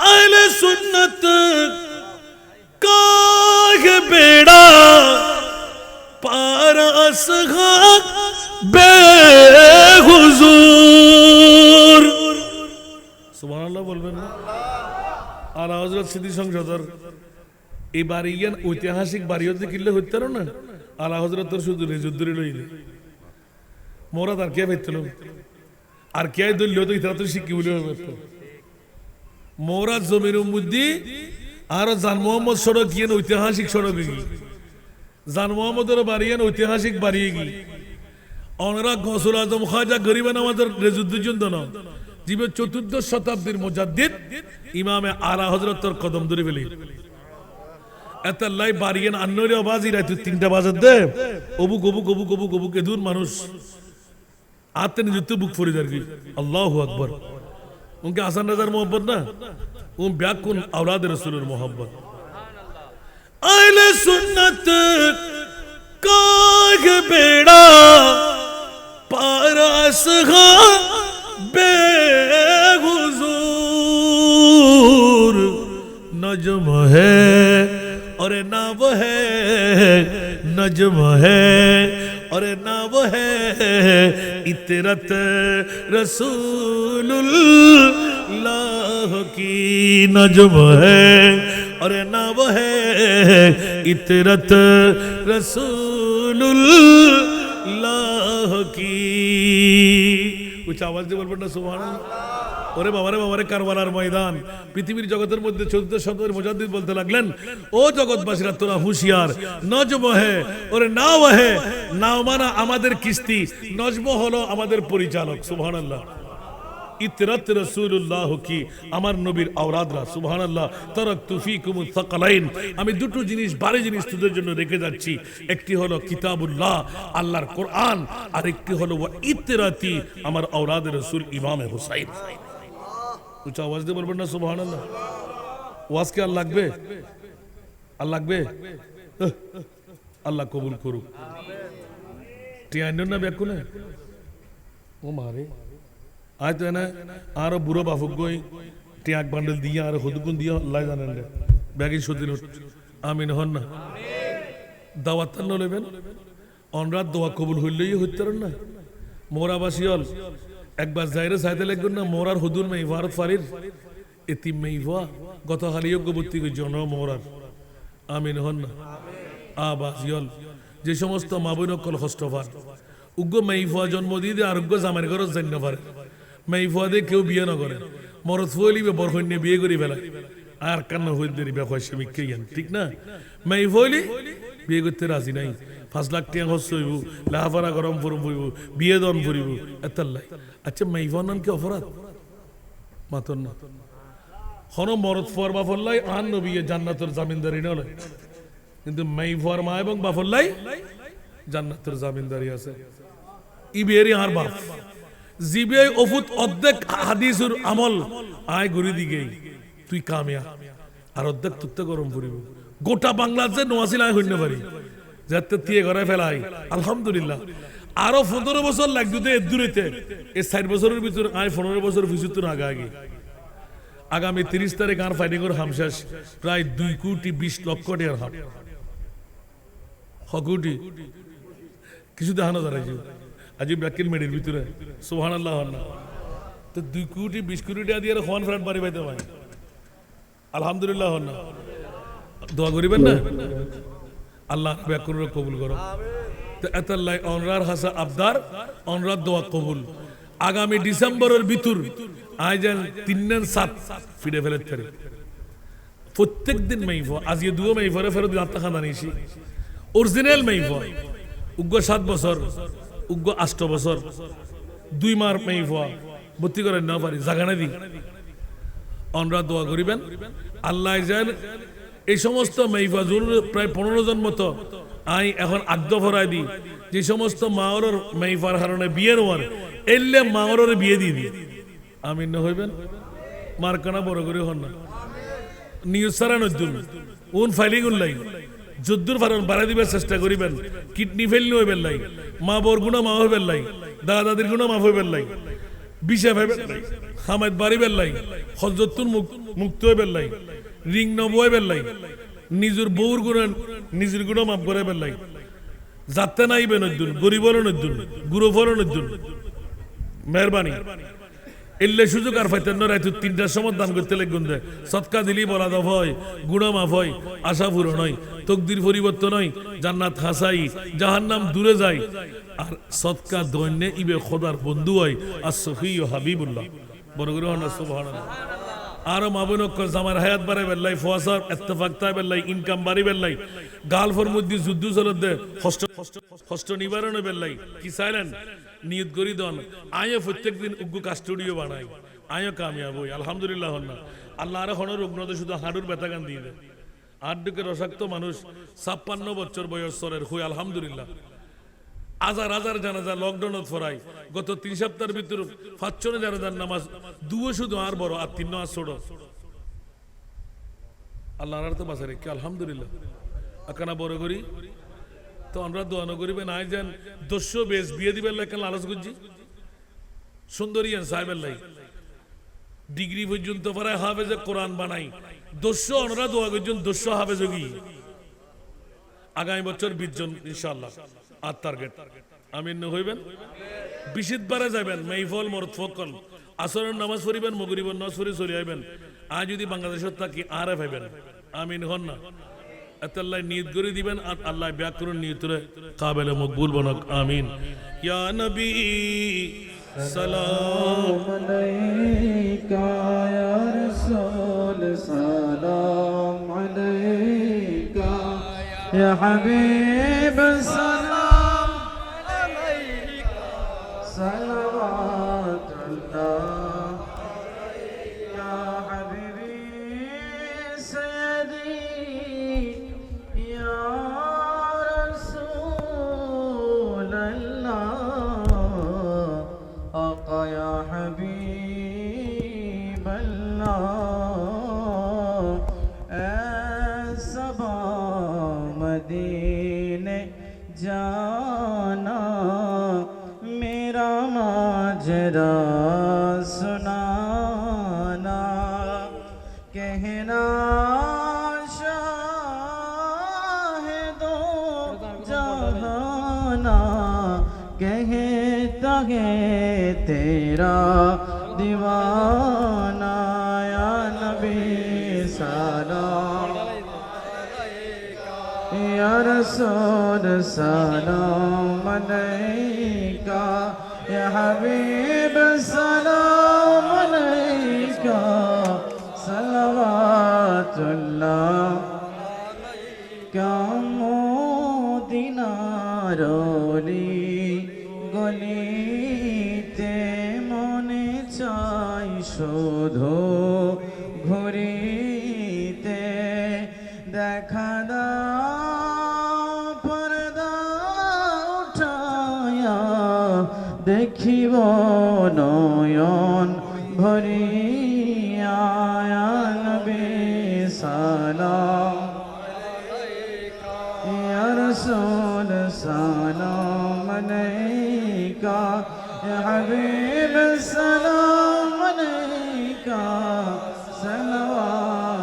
আহলে সুন্নাত का है बेड़ा पार असहाब बेहुजूर। সুবহানাল্লাহ বলবেন না? আলা হযরত সিদ্দিক সংসদর এই বাড়িয়ান ঐতিহাসিক বাড়িতে কিনলে হইতে না। আলা হযরতর শুধু রেজুদ্দুরি লইলে মোরা তার কে পাইছিল, আর কে দলিল তো ইতারা তো শিখি বলে মোরা জমির মধ্যে। আর জান মোহাম্মদ সড়ক গিয়ে ঐতিহাসিক সড়ক গিয়ে, জান মোহাম্মদের বাড়িয়ে ঐতিহাসিক বাড়িয়ে গিয়ে ওনারা গৌসুল আজম খাজা গরিবান আমাদের রেজুদ্দুজন জীবের ৪র্দশ শতাব্দীর মুজাদ্দিদ ইমামে আলা হযরতর কদম ধরে ফেলি। এত লাই বাড়িয়ে আন্নরে বাজি রাত ৩টা বাজার দে অবুক অবুক অবুক অবুক অবুক এদুর মানুষ আতে নিজে বুক ফরিদার কি। আল্লাহু আকবার। উনকে হাসান রাজার মোহব্বত না, उन ब्याकुन औलाद रसूल मोहब्बत। अहले सुन्नत का ये बेड़ा पार असहाब बेहुजूर। नजम है और नाव है, नजम है और नाव है, इतरत रसूलुल्लाह की नजम है और नाव है, इतरत रसूलुल्लाह की। कुछ आवाज दे बोलबो ना सुबहानाल्लाह। ওরে বাবারে বাবারে কারবালার ময়দান, পৃথিবীর জগতের মধ্যে ১৪শ শতাব্দীর মুজাদ্দিদ বলতে লাগলেন, ও জগৎবাসীরা তোরা হুঁশিয়ার, নজম হে ওরে নাও হে। নাও মানা আমাদের কিস্তি, নজম হলো আমাদের পরিচালক। সুবহানাল্লাহ। ইতরাত রাসূলুল্লাহ কি আমার নবীর আওলাদরা। সুবহানাল্লাহ। তারাকতু ফীকুমুস সাকালাইন, আমি দুটো জিনিস, ভারী জিনিস তোদের জন্য রেখে যাচ্ছি। একটি হলো কিতাবুল্লাহ আল্লাহর কোরআন, আর একটি হলো ওয়া ইতরাতি আমার আওলাদের রাসূল ইমামে হুসাইন। উচ্চ আওয়াজ দিয়ে বলবেন না সুবহানাল্লাহ। ওয়াজ কি আর লাগবে? আর লাগবে? আল্লাহ কবুল করুক। টিয়াইন না বেকুনে ও মারে আয় তো না আরো বুড়ো বাফুক গই টিয়াক বান্ডেল দিয়ে আর হদুকুন দিয়ে আল্লাহ জানেন রে ব্যাগি সদিন আমিন হন না। দাওয়াত ন লইবেন অনরাত দোয়া কবুল হইলেই হইতে না। মোরাবাসী হল একবার যাইরে চাইতে লাগবেন না। মোরার হুদুর মেই ভারত ফারির এতিম মেই ভা গত হালিয়োগ্য ভর্তি জন মোরার আমিন হন না। আবাসিয়ল যে সমস্ত মা বোন কল হস্তফার উগ্র মেইফুয়া জন্ম দিয়ে দিয়ে আরোগ্য জামাই ঘর জান্য পারে। মেইফুয়া দিয়ে কেউ বিয়ে না করে, মরত ফুয়ালিবে বরহন্য বিয়ে করে ফেলায় আর কান্না হয়ে দেরি ব্যাপার শ্রমিককে জ্ঞান ঠিক না। মেইফুয়ালি বিয়ে করতে রাজি নাই, ৫ লাখ টাকা খরচ হইব, লাহাফারা গরম ফরম ফুরিব, বিয়ে দন ফুরিব এতাল্লাই। আচ্ছা মেইফুয়ার নাম কি অপরাধ? মাতন না হন মরত ফুয়ার বাফল্লাই আন নবিয়ে জান্নাতের জামিনদারি নয়, কিন্তু মেইফুয়ার মা এবং বাফল্লাই জান্নাতের জামিনদারি আছে। ইবেরি আর বাপ জিবে ওফুত অর্ধেক হাদিসুর আমল আয় গরি দিকে তুই কামিয়া আর অর্ধেক তুত্তে গরম করিব। গোটা বাংলাদেশে নোয়াছিল আয় হইতে পারি যাতে তিয়ে ঘরে ফেলাই আলহামদুলিল্লাহ। আরো ১৫ বছর লাগবে এর দূরেতে, এই ৬০ বছরের ভিতরে আয় ১৫ বছর ভিতর আগে আগে আগামী ৩০ তারিখ আর ফাইটিং এর হামশেষ প্রায় ২ কোটি ২০ লক্ষ টাকার হাম হকুটি কিছু দেখানো দাঁড়াইছে আজি ব্যাকিল মেডির ভিতরে সুবহানাল্লাহ না তো 2 কোটি 20 কোটি টাকা দিয়ে খান ফ্রাট বাড়ি পাইতে ভাই আলহামদুলিল্লাহ না দোয়া করিবেন না আল্লাহ ব্যাকুর কবুল করো তো এতাল্লাহ অনরার হাসা আবদার অনরার দোয়া কবুল আগামী ডিসেম্বরের ভিতর আইজান 3-7 ফিরে ফেলে তারি প্রত্যেক দিন মাইফ আজকে দুও মাইফরে ফেরত আত্মা খানা নিছি অরিজিনাল মাইফ উগ্র 7 বছর উগ্র 8 বছর 2 মার মাইফ ভর্তি করেন না পারি জাগানা দি অনরা দোয়া করিবেন আল্লাহ জান এই সমস্ত মাইফাজুর প্রায় 15 জন মতো আই এখন আদ্য ভরাই দি যে সমস্ত মাওরের মাইফার কারণে বিয়ের ওয়ার এলে মাওরের বিয়ে দিয়ে দি আমিন না হইবেন মার্কানা বড় করে হন না নিউজ সারা নজুল উন ফাইলিং উল্লাই যদ্দুর ফারণ বাড়াই দিবার চেষ্টা করিবেন কিডনি ফেল হইবেন লাই মা বর গুণা মা হইবেন লাই দাদা দাদির গুণা মাফ হইবেন লাই বিষা ভাইবেন লাই হামাদ বাড়িবেন লাই হজরতুল মুক্ত হইবেন লাই রিং নবইবেন লাই নিজের বউর গুণা নিজের গুণা মাফ করাইবেন লাই যাতে নাইবেন নজুল গরিবর নজুল গুরুফর নজুল মেহরবানি এলে সুযোগ আর পাইতেন না রাইতে 3টার সময় দান করতে লাগবেন দে সৎকা দিলি বলা দফ হয় গুণা মাফ হয় আশা পূরণ হয় তকদির পরিবর্তন হয় জান্নাত হাসাই জাহান্নাম দূরে যায় আর সৎকা দৈন্যে ইবে খোদার বন্ধু হয় আর সফি ও হাবিবুল্লাহ বড় করে হন সুবহানাল্লাহ আরো মাবুনক জামার হায়াত বাড়ে বেল্লাই ফওয়াসার ইত্তেফাক তাই বেল্লাই ইনকাম বাড়ি বেল্লাই গালফর মধ্যে যুদ্ধ চলত দে কষ্ট নিবারণ বেল্লাই কি চাইলেন নিয়ত করি দন আয়ো প্রত্যেকদিন উগ্র কাস্টডিও বানাই আয়ো কামিয়াব হই আলহামদুলিল্লাহ হন না আল্লাহ আর হন রুগ্নতে শুধু হাড়ুর ব্যথা গান দিয়ে দেয় হাড়ুকে রসাক্ত মানুষ 56 বছর বয়সের হই আলহামদুলিল্লাহ হাজার হাজার জানাজা লকডাউনত ফরাই গত 3 সপ্তাহের ভিতর 5 জানাজার নামাজ দুও শুধু আর বড় আর 3 আর ছোট আল্লাহ আর তো বাসা রেখে আলহামদুলিল্লাহ আকানা বড় করি তো আমরা দোয়া করিবেন আই যান 200 বেশ বিয়ে দিবেন লেখা লালচ গুজি সুন্দরিয়ান সাহেবের লাই ডিগ্রি পর্যন্ত পড়ায় হাফেজে কোরআন বানাই 200 আমরা দোয়া করছেন 200 হাফেজ হগি আগামী বছর 20 জন ইনশাআল্লাহ আর টার্গেট আমিন হইবেন 20 বারে যাবেন মাইফল মরদ ফকল আসরের নামাজ পড়িবেন মাগরিবের নামাজ পড়ি চলে আইবেন আজ যদি বাংলাদেশত থাকি আর পাইবেন আমিন হন না আল্লাহ নিয়ত করে দিবেন আর আল্লাহ ব্যাকরণ নিয়তরে কাবিল মকবুল বানাক আমিন ইয়া নবী সালাম আলাইকা ইয়া রাসূল সালাম আলাইকা ইয়া হাবিব সালাম আলাইকা সালাওয়াতুল্লাহ ইয়া হাবিবি সাইয়্যিদি ইয়া রাসূলাল্লাহ আকা ইয়া হাবিবাল্লাহ আসবা মদিনে জানা মেরা মাজরা सुनाना कहना शाहिदो जहाना कहता है तेरा दीवाना या नबी सलाम या रसूल सलाम अलैका या हबीब सलाम अलैका सलावतुल्लाह क्या मोदिनारोली গলিতে মনে চাই শুধু ঘুরিতে দেখা দাও পর্দা উঠায়া দেখিব নয়ন ভরিয়া ইয়া নবী সালাম ইয়া রাসূল সালাম আলাইকা ইয়া হাবিব সালাম আলাইকা সালাওয়াতুল্লাহ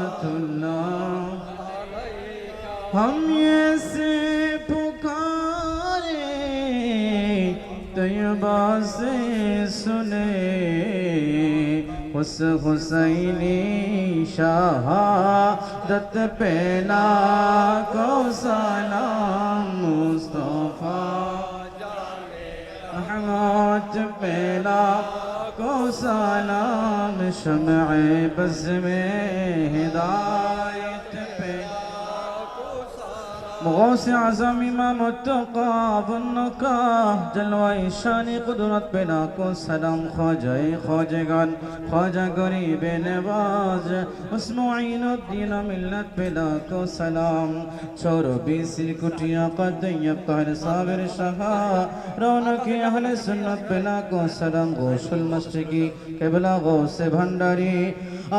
हम ऐसे पुकारे तैयबा से सुने उस हुसैनी शहादत पे लाखो सलाम मुस्तफा रहमत पे लाखो सलाम शम्अ बज़्म में हिदायत पे मग़ौस आज़म इमाम मुत्तक़ा बुन्नुका जलवाए शान कुदरत पे लाखो सलाम ख्वाजाए ख्वाजगान ख्वाजा गरीब नवाज उस मुईनुद्दीन मिल्लत पे लाखो सलाम छोरो बीसी कुटिया क़दय्यब ताहिर साबिर शहा रौनक अहले सुन्नत पे लाखो सलाम गौसुल मशरिक़ी क़िबला गौस भंडारी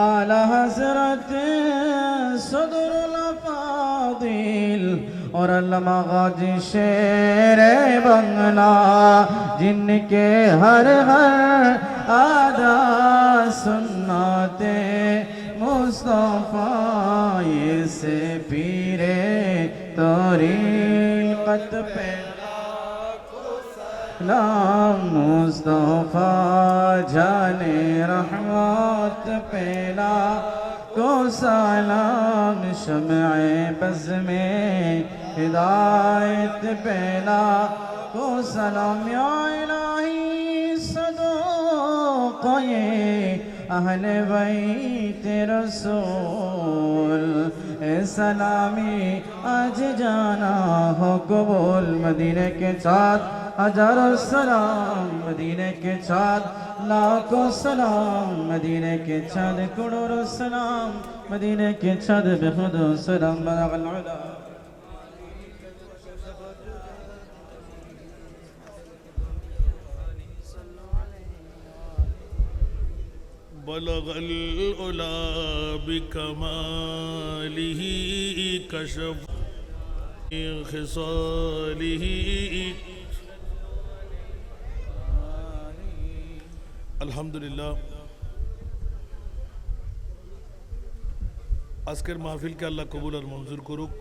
आला हज़रत सदरुल फादिल और अल्लामा गाजी शेर बंगला जिनके हर आदा सुन्नते मुस्तफा से पीरे तरीक़त पे नाम मुस्तफा जाने रहमत पेला को सलाम शम्अ बज़्म में हिदायत पेला को सलाम या इलाही सदोक़े अहले बैत रसूल ए सलामी आज जाना हो कबूल मदीने के साथ हजारों सलाम मदीने के साथ लाखों सलाम मदीने के चाँद करोड़ों सलाम मदीने के चाँद बेखुदो सलाम बलगल उला बलगल उला बिकमालिही कशफ खिसालिही আলহামদুলিল্লাহ আজকের মাহফিলকে আল্লাহ কবুল আর মঞ্জুর করুক।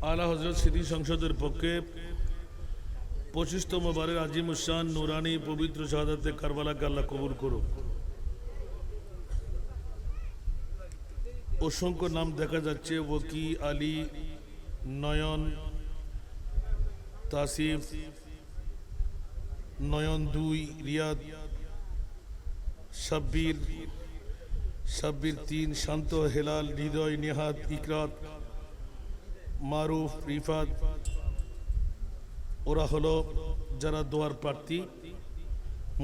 আলা হযরত স্মৃতি সংসদের পক্ষে 25তম বারের আজিমুশ-শান নুরানি পবিত্র শাহাদাতে কারবালাকে আল্লাহ কবুল করুক। অসংখ্য নাম দেখা যাচ্ছে, ওকি, আলী, নয়ন, তাসিফ, নয়ন 2, রিয়াদ, শাব্বির, শাব্বির 3, শান্ত, হেলাল, হৃদয়, নিহাত, ইকরাত, মারুফ, রিফাত। ওরা হলো যারা দোয়ার প্রার্থী।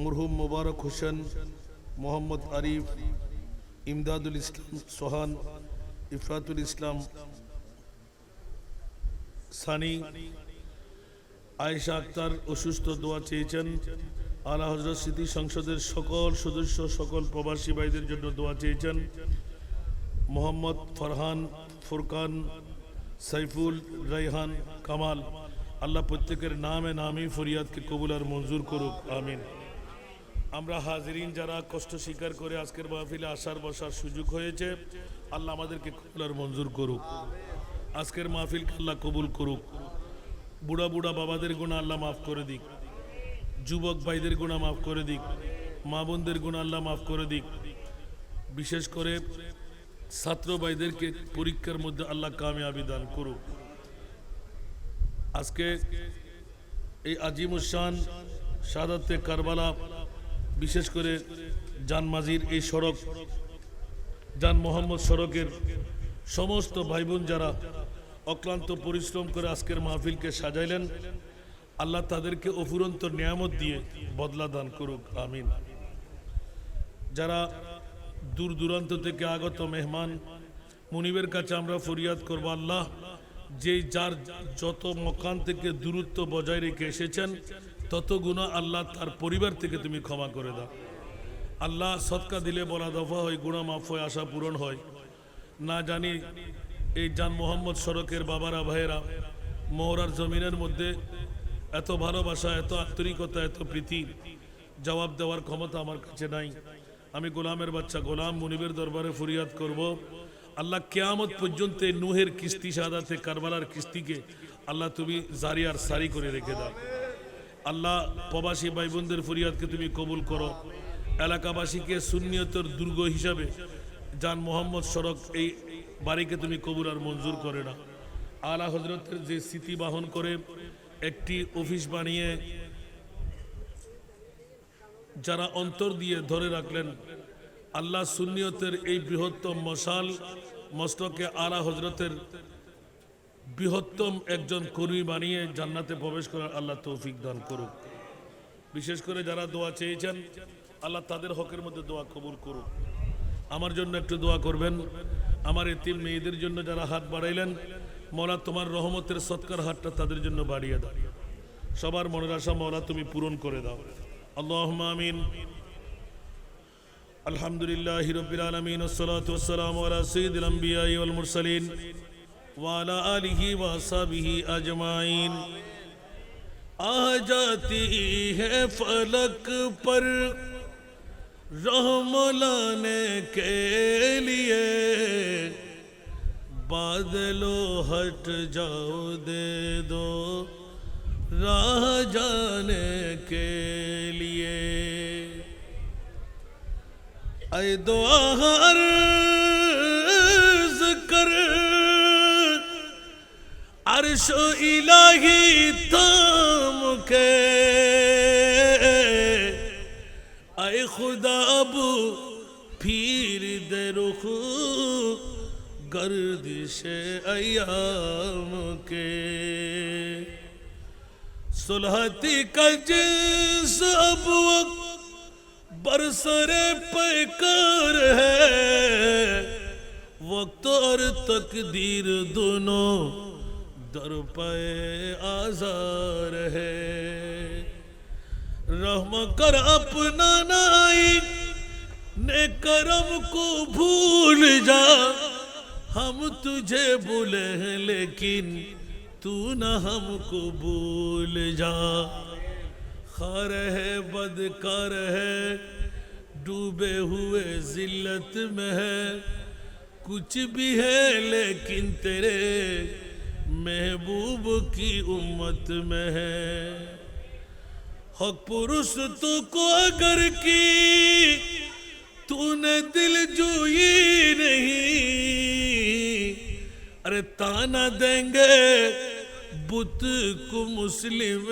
মরহুম মোবারক হোসেন, মোহাম্মদ আরিফ, ইমদাদুল ইসলাম সোহান, ইফরাতুল ইসলাম সানি, আয়েশা আক্তার অসুস্থ, দোয়া চেয়েছেন। আলা হযরত স্মৃতি সংসদের সকল সদস্য, সকল প্রবাসী ভাইদের জন্য দোয়া চেয়েছেন। মোহাম্মদ ফরহান, ফুরকান, সাইফুল, রাইহান, কামাল, আল্লাহ প্রত্যেকের নামে নামে ফরিয়াদকে কবুল আর মঞ্জুর করুক, আমিন। আমরা হাজিরিন যারা কষ্ট স্বীকার করে আজকের মাহফিলে আসার বসার সুযোগ হয়েছে, আল্লাহ আমাদেরকে কবুল আর মঞ্জুর করুক। আজকের মাহফিলকে আল্লাহ কবুল করুক। বুড়া বুড়া বাবাদের গুনাহ আল্লাহ মাফ করে দিক, যুবক ভাইদের গুনাহ মাফ করে দিক, মা বোনদের গুনাহ আল্লাহ মাফ করে দিক। বিশেষ করে ছাত্র ভাইদেরকে পরীক্ষার মধ্যে আল্লাহ কামিয়াবি দান করুক। আজকে এই আজিমুশ-শান শাহাদাতে কারবালা, বিশেষ করে জানমাজির এই সড়ক, জান মোহাম্মদ সড়কের সমস্ত ভাই বোন যারা অক্লান্ত পরিশ্রম করে আজকের মাহফিলকে সাজাইলেন, আল্লাহ তাদেরকে অফুরন্ত নিয়ামত দিয়ে বদলা দান করুক, আমিন। যারা দূর দূরান্ত থেকে আগত মেহমান মুনিবের কাছে আমরা ফরিয়াদ করব, আল্লাহ যে যার যত মকান থেকে দূরত্ব বজায় রেখে এসেছেন তত গুনাহ আল্লাহ তার পরিবার থেকে তুমি ক্ষমা করে দাও। আল্লাহ সদকা দিলে বলা দফা হয়, গুনাহ মাফ হয়, আশা পূরণ হয়। না জানি এই জান মোহাম্মদ সড়কের বাবারা ভাইয়েরা মহরার জমিনের মধ্যে এত ভালোবাসা, এত আন্তরিকতা, এত প্রীতি, জবাব দেওয়ার ক্ষমতা আমার কাছে নাই। আমি গোলামের বাচ্চা গোলাম মুনিবের দরবারে ফরিয়াদ করব, আল্লাহ কিয়ামত পর্যন্ত নূহের কিস্তি শাহাদাতে কারবালার কিস্তিকে আল্লাহ তুমি জারি আর সারি করে রেখে দাও। আল্লাহ প্রবাসী ভাই বোনদের ফরিয়াদকে তুমি কবুল করো। এলাকাবাসীকে সুন্নিয়তের দুর্গ হিসাবে জান মোহাম্মদ সড়ক এই বাড়িকে তুমি কবুল আর মঞ্জুর করে না। আলা হজরতের যে স্মৃতি বাহন করে একটি অফিস বানিয়ে যারা অন্তর দিয়ে ধরে রাখলেন, আল্লাহ সুন্নিয়তের এই বৃহত্তম মশাল মস্তকে আলা হজরতের বৃহত্তম একজন কর্মী বানিয়ে জান্নাতে প্রবেশ করার আল্লাহ তৌফিক দান করুক। বিশেষ করে যারা দোয়া চেয়েছেন আল্লাহ তাদের হকের মধ্যে দোয়া কবুল করুক। আমার জন্য একটু দোয়া করবেন। আমার এতিম মেয়েদের জন্য যারা হাত বাড়াইলেন, মওলা তোমার রহমতের সৎকার হাতটা তাদের জন্য বাড়িয়ে দাও। সবার মনের আশা মওলা তুমি পূরণ করে দাও। আল্লাহুম্মা আমিন। আলহামদুলিল্লাহি রাব্বিল আলামিন ওয়াসসালাতু ওয়াসসালামু আলা সাইয়্যিদিল আমবিয়াই ওয়াল মুরসালিন ওয়া আলা আলিহি ওয়া আসহাবিহি আজমাইন। आ जाती है फलक पर रहम लाने के लिए, बादलों हट जाओ दे दो राह जाने के लिए। ऐ दुआ अर्ज़ कर अर्श इलाही थाम के, आए खुदा अब फिर दे रुख गर्दिश अय्याम के। सुलहती का जिस अब वक्त बरसरे पैकार है, वक्त और तकदीर दोनों दर पे आजार है। रहम कर अपना नाई ने करम को भूल जा, हम तुझे भूले हैं लेकिन तू न हमको भूल जा। खार है बदकार है डूबे हुए जिल्लत में है, कुछ भी है लेकिन तेरे महबूब की उम्मत में है। हक पुरुष तो को अगर की तूने दिल जोई नहीं, अरे ताना देंगे बुत को मुस्लिम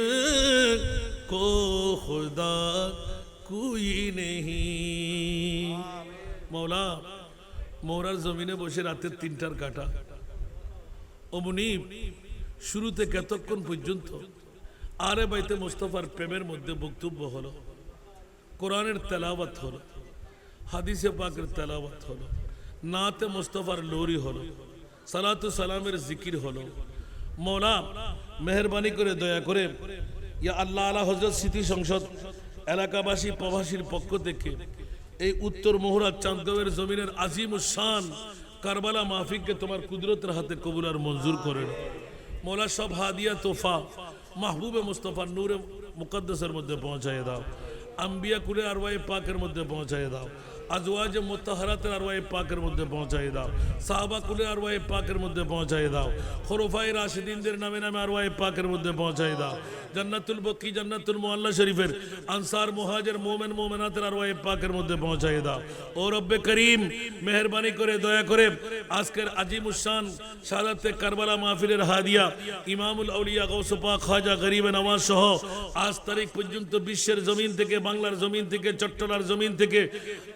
को खुदा कोई नहीं। मौला मोरार जमीने बसे रात 3টার কাটা ও মুনিব, শুরু থেকে এতক্ষণ পর্যন্ত আরে বাইতে মুস্তাফার প্রেমের মধ্যে বক্তব্য হলো, কোরআনের তেলাওয়াত হলো, হাদিসে পাকের তেলাওয়াত হলো, নাতে মুস্তাফার লোরি হলো, সালাতু সালামের জিকির হলো। মওলা মেহেরবানি করে দয়া করে ইয়া আল্লাহ আলা হযরত স্মৃতি সংসদ এলাকাবাসী প্রবাসীর পক্ষ থেকে এই উত্তর মোহরা চাঁদগাঁওয়ের জমিনের আজিমুস শান কারবালা মাহফিলকে তোমার কুদরতের হাতে কবুল আর মঞ্জুর করে নাও। মওলা সব হাদিয়া তোফা মাহবুবে মুস্তাফা নূরে মুকদ্দাসের মধ্যে পৌঁছায় দাও, আম্বিয়া কুলে আরওয়ায়ে পাকের মধ্যে পৌঁছায় দাও, আজওয়াজ মুতাহহারাতের আরওয়ায়ে পাকের মধ্যে পৌঁছায় দাও, সাহাবা কুলে আরওয়ায়ে পাকের মধ্যে পৌঁছায় দাও, খুলাফায়ে রাশিদিনদের নামে নামে আরওয়ায়ে পাকের মধ্যে পৌঁছায় দাও। জান্নাতুল বকি জান্নাতুল মুআল্লা শরীফের আনসার মুহাজির মুমিন মুমিনাতের আরওয়ায়ে পাকের মধ্যে পৌঁছায় দাও। ও রব্বে করিম মেহেরবানি করে দয়া করে আজকের আজিমুস শান শাহাদাতে কারবালা মাহফিলের হাদিয়া ইমামুল আউলিয়া গাউস পাক খাজা গরিব নওয়াজ সহ আজ তারিখ পর্যন্ত বিশ্বের জমিন থেকে, বাংলার জমিন থেকে, চট্টলার জমিন থেকে,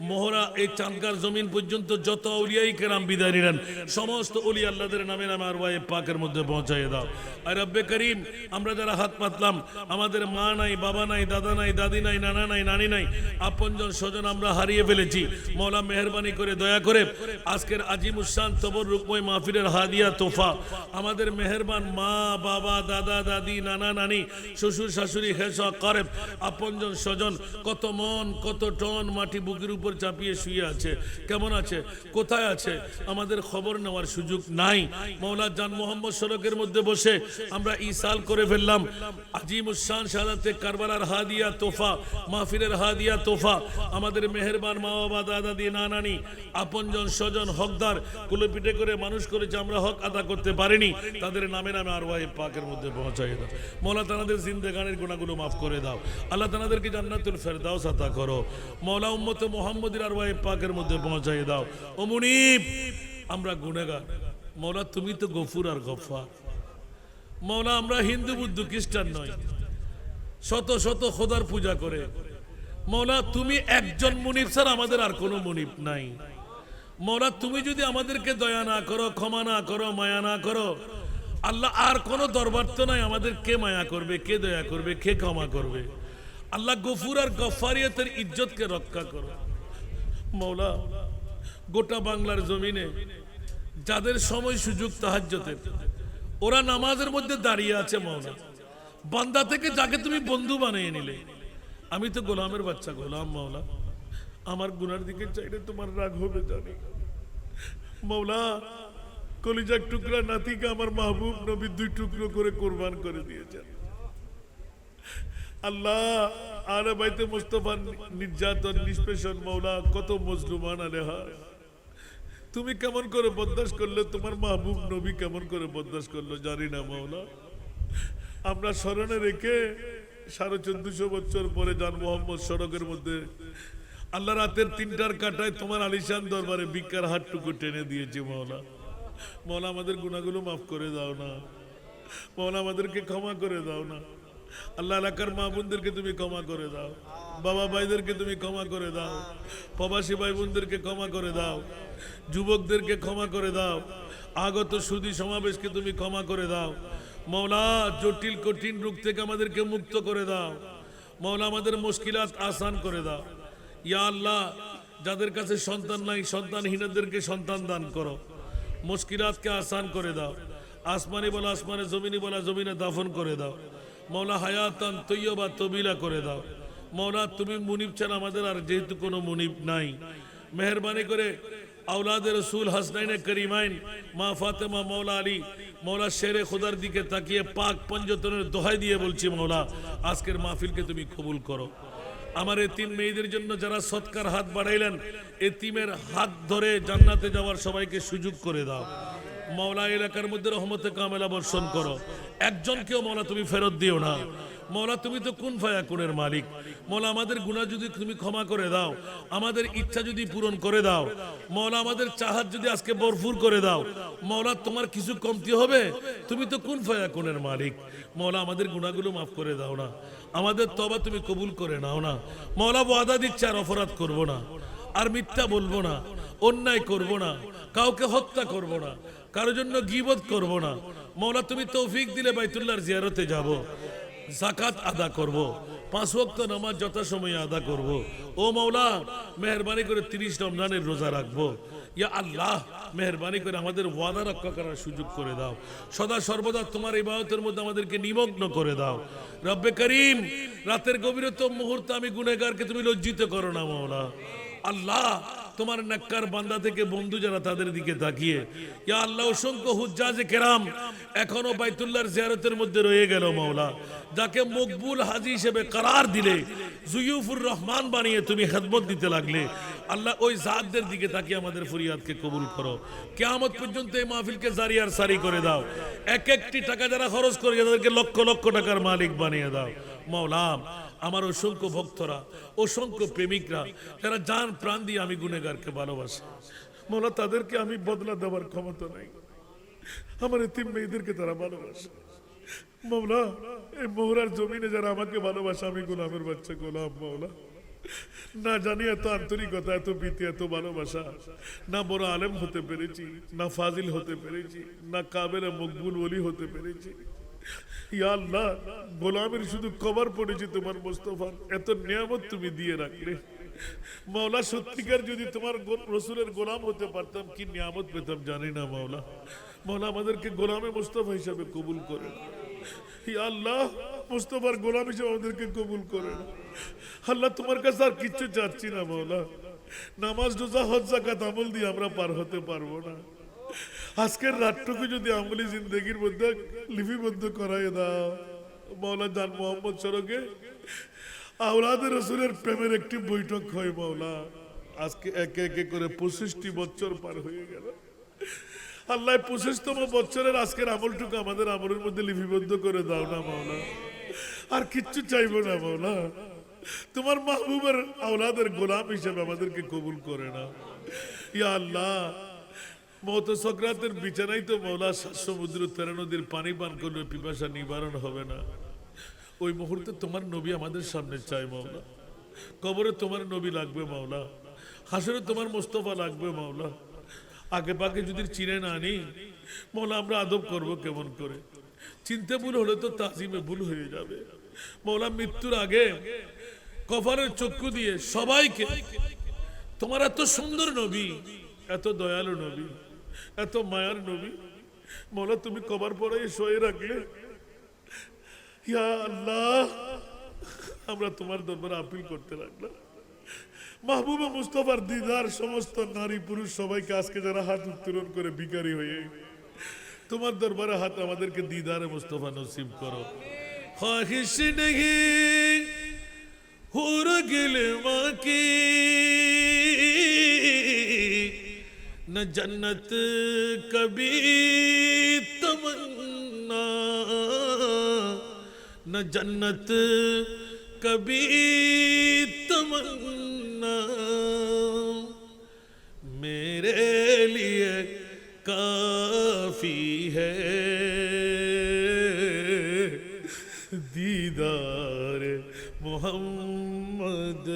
মোহরা এই চাঁদগাঁর জমিন পর্যন্ত যত আউলিয়াই কেরাম বিদায় নিলেন, সমস্ত ওলি আল্লাহদের নামে নামে আরওয়ায়ে পাকের মধ্যে পৌঁছায় দাও। আর রব্বে করিম আমরা যারা হাত পাতলাম, আমাদের মা নাই, বাবা নাই, দাদা নাই, দাদি নাই, নানা নাই, নানি নাই, আপনজন স্বজন আমরা হারিয়ে ফেলেছি। মওলা মেহেরবানি করে দয়া করে আজকের আজিমুস শান তবররুকময় মাহফিলের হাদিয়া তোফা আমাদের মেহেরবান মা, বাবা, দাদা, দাদি, নানা, নানি, শ্বশুর, শাশুড়ি, হেসা, কারেব, আপনজন স্বজন কত মন কত টন মাটি বুকের উপর চাপিয়ে শুয়ে আছে, কেমন আছে, কোথায় আছে, আমাদের খবর নেওয়ার সুযোগ নাই। মৌলা জান মোহাম্মদ সড়কের মধ্যে বসে আমরা ইসাল করে ফেললাম আজিমুশান শাহাদাতে কারবালার হাদিয়া তোফা, মাহফিলের হাদিয়া তোফা। আমাদের মেহেরবান মা বাবা দাদা দিয়ে নানানি আপনজন স্বজন হকদার কুলো পিঠে করে মানুষ করেছে, আমরা হক আদা করতে পারিনি, তাদের নামে নামে আরওয়াহে পাকের মধ্যে পৌঁছাই দাও। মৌলা তাদের জিন্দেগানের গুনাহগুলো মাফ করে দাও। আল্লাহ তাদেরকে জান্নাতুল ফেরদাউস আতা করো। মৌলা উম্মতে মুহাম্মদীর আরওয়াহে পাকের মধ্যে পৌঁছাই দাও। ও মুনিব, আমরা গুনাহগার, মৌলা তুমি তো গফুর আর গফফার। মৌলা আমরা হিন্দু বুদ্ধ খ্রিস্টান নয়, শত শত খোদার পূজা করে। মৌলা তুমি একজন মুনিব স্যার, আমাদের আর কোনো মুনিব নাই। মৌলা তুমি যদি আমাদেরকে দয়া না করো, ক্ষমা না করো, মায়া না করো, আল্লাহ আর কোনো দরবার তো নাই আমাদের কে মায়া করবে, কে দয়া করবে, কে ক্ষমা করবে। আল্লাহ গফুর আর গফফারিয়তের ইজ্জতকে রক্ষা করো। মৌলা গোটা বাংলার জমিনে যাদের সময় সুযোগ তাহাজ্জুদের, ওরা নামাজের মধ্যে দাঁড়িয়ে আছে। মৌলা বান্দা থেকে যাকে তুমি বন্ধু বানিয়ে নিলে, আমি তো গোলামের বাচ্চা, গোলাম। মৌলা আমার গুনার দিকে চাইলে তোমার রাগ হবে জানি। মৌলা কলিজার টুকরা নাতিকে আমার মাহবুব নবী 2 টুকরো করে কোরবান করে দিয়েছেন। আল্লাহ আলে বাইতে মুস্তাফার নির্যাতন নিষ্পেষণ, মৌলা কত মজলুমান আলেহা, তুমি কেমন করে বরদাস্ত করলে, তোমার মাহবুব নবী কেমন করে বরদাস্ত করলো জানি না। মৌলা আমরা স্মরণে রেখে 1450 বছর পরে জান মোহাম্মদ সড়কের মধ্যে আল্লাহ রাতের 3টার কাটায় তোমার আলিশান দরবারে ভিক্ষার হাতটুকু টেনে দিয়েছে। মৌলা মৌলা আমাদের গুনাহগুলো মাফ করে দাও না। মৌলা আমাদেরকে ক্ষমা করে দাও না। আল্লাহ এলাকার মা বোনদেরকে তুমি ক্ষমা করে দাও, বাবা ভাইদেরকে তুমি ক্ষমা করে দাও, প্রবাসী ভাই বোনদেরকে ক্ষমা করে দাও, যুবকদেরকে ক্ষমা করে দাও, আগত সুধী সমাবেশকে তুমি ক্ষমা করে দাও। মৌলা জটিল কঠিন রোগ থেকে আমাদেরকে মুক্ত করে দাও। মৌলা আমাদের মুশকিলাত আসান করে দাও। ইয়া আল্লাহ যাদের কাছে সন্তান নাই, সন্তানহীনদেরকে সন্তান দান করো, মুশকিলাতকে আসান করে দাও। আসমানি বলা আসমানে, জমিনি বলা জমিনে দাফন করে দাও। মৌলা হায়াতান তৈয়বা তবিলা করে দাও। মৌলা তুমি মুনিব চান আমাদের আর যেহেতু কোনো মুনিব নাই, মেহরবানি করে আওলাদে রসুল হাসনাইনে করিমাইন মা ফাতেমা মৌলা আলী মৌলা শেরে খোদার দিকে তাকিয়ে পাক পঞ্জতনের দোহাই দিয়ে বলছি, মৌলা আজকের মাহফিলকে তুমি কবুল করো। আমার এতিম মেয়েদের জন্য যারা সৎকার হাত বাড়াইলেন, এতিমের হাত ধরে জান্নাতে যাওয়ার সবাইকে সুযোগ করে দাও। মৌলা এলাকার মধ্যে রহমতে কামেলা বর্ষণ করো। একজনকেও মৌলা তুমি ফেরত দিও না। মৌলা তুমি তো কুন ফায়াকুনের মালিক। মৌলা আমাদের গুনাহ যদি তুমি ক্ষমা করে দাও, আমাদের ইচ্ছা যদি পূরণ করে দাও, মৌলা আমাদের চাহাত যদি আজকে ভরপুর করে দাও, মৌলা তোমার কিছু কমতি হবে? তুমি তো কুন ফায়াকুনের মালিক। মৌলা আমাদের গুনাহগুলো মাফ করে দাও না, আমাদের তওবা তুমি কবুল করে নাও না। মৌলা ওয়াদা দিচ্ছে আর অপরাধ করব না, আর মিথ্যা বলবো না, অন্যায় করব না, কাউকে হত্যা করব না, কারোর জন্য গীবত করব না। মৌলা তুমি তৌফিক দিলে বাইতুল্লাহর জিয়ারতে যাব, যাকাত আদা করব, 5 ওয়াক্ত নামাজ যথাসময়ে আদা করব। ও মৌলা মেহেরবানি করে 30 রমজানের রোজা রাখবো। ইয়া আল্লাহ মেহেরবানি করে আমাদের ওয়াদা রক্ষা করার সুযোগ করে দাও। সদা সর্বদা তোমার ইবাদতের মধ্যে আমাদেরকে নিমগ্ন করে দাও। রব্বে করিম রাতের গভীরতম মুহূর্তে আমি গুনাহগারকে তুমি লজ্জিত করো না। মৌলা আল্লাহ তোমার নেককার বান্দা থেকে বন্ধু যারা তাদের দিকে তাকিয়ে, ইয়া আল্লাহ অসংখ্য হুজ্জাজে কেরাম এখনো বাইতুল্লাহর জিয়ারতের মধ্যে রয়ে গেল। মৌলা যাকে মকবুল হাজি হিসেবে করার দিলে, জুয়ুফুর রহমান বানিয়ে তুমি খেদমত দিতে লাগলে, আল্লাহ ওই জাতদের দিকে তাকিয়ে আমাদের ফরিয়াদকে কবুল করো। কিয়ামত পর্যন্ত এই মাহফিলকে জারি আর সারি করে দাও। এক একটি টাকা যারা খরচ করে তাদেরকে লক্ষ লক্ষ টাকার মালিক বানিয়ে দাও। মৌলা আমার অসংখ্য ভক্তরা, অসংখ্য প্রেমিকরা যারা জান প্রাণ দিয়ে আমি গুনেগারকে ভালোবাসি, মৌলা তাদেরকে আমি বদলা দেওয়ার ক্ষমতা নাই। আমার এতিম মেয়েদেরকে তারা ভালোবাসে। মৌলা এই মোহরার জমিনে যারা আমাকে ভালোবাসে, আমি গোলামের বাচ্চা গোলাম। মৌলা না জানি এত আন্তরিকতা, এত প্রীতি, এত ভালোবাসা, না বড় আলেম হতে পেরেছি, না ফাজিল হতে পেরেছি, না কাবের মকবুল ওলি হতে পেরেছি। ইয়া আল্লাহ গোলামের শুধু কবর পড়েছি তোমার মুস্তাফার, এত নিয়ামত তুমি দিয়ে রাখলে। মৌলা সত্যিকার যদি তোমার রসুলের গোলাম হতে পারতাম কি নিয়ামত পেতাম জানি না। মৌলা মৌলা আমাদেরকে গোলামে মুস্তাফা হিসাবে কবুল করে। ইয়া আল্লাহ মুস্তফার গোলাম হিসেবে আমাদেরকে কবুল করে না। আল্লাহ তোমার কাছে আর কিচ্ছু চাচ্ছি না মৌলা। নামাজ রোজা হজ যাকাত আমল দিয়ে আমরা পার হতে পারবো না। আজকের রাতটুকু যদি আমলি জিন্দগির মধ্যে লিপিবদ্ধ করাই দাও মৌলা। জান মোহাম্মদ সড়কে আওলাদের রসুলের প্রেমের একটি বৈঠক হয় মৌলা। আজকে একে একে করে 25টি বছর পার হয়ে গেল। আল্লাহ 25তম বছরের আজকের আমলটুকু আমাদের আমলের মধ্যে লিপিবদ্ধ করে দাও না মৌলা। আর কিচ্ছু চাইবো না মৌলা। তোমার মাহবুবের আওলাদের গোলাম হিসেবে আমাদেরকে কবুল করে না ইয়া আল্লাহ। মওত সকরাতের বিছানায় তো মৌলা 7 সমুদ্র 13 নদীর পানি পান করলে পিপাসা নিবারণ হবে না। ওই মুহূর্তে তোমার নবী আমাদের সামনে চাই মৌলা। কবরে তোমার নবী লাগবে মৌলা। হাসরে তোমার মুস্তফা লাগবে মৌলা। আগে পাকে যদি চিনে না আনি মৌলা আমরা আদব করব কেমন করে? চিনতে ভুল হলে তো তাজিমে ভুল হয়ে যাবে মৌলা। মৃত্যুর আগে কফারের চক্ষু দিয়ে সবাইকে তোমার এত সুন্দর নবী, এত দয়ালু নবী, এত মায়ার নবী মৌলা তুমি কবর পড়ে শোয়ে রাখলে ইয়া আল্লাহ। আমরা তোমার দরবারে আপিল করতে লাগলাম মাহবুবা মুস্তফার দিদার সমস্ত নারী পুরুষ সবাইকে আজকে যারা হাত উত্তোলন করে ভিখারি হয়ে তোমার দরবারে হাত আমাদেরকে দিদারে মুস্তফা নসিব করো। ख्वाहिश नहीं हुर गिलवा की न जन्नत कभी तमन्ना, न जन्नत कभी तमन्ना, मेरे लिए काफी है दीदार मोहम्मद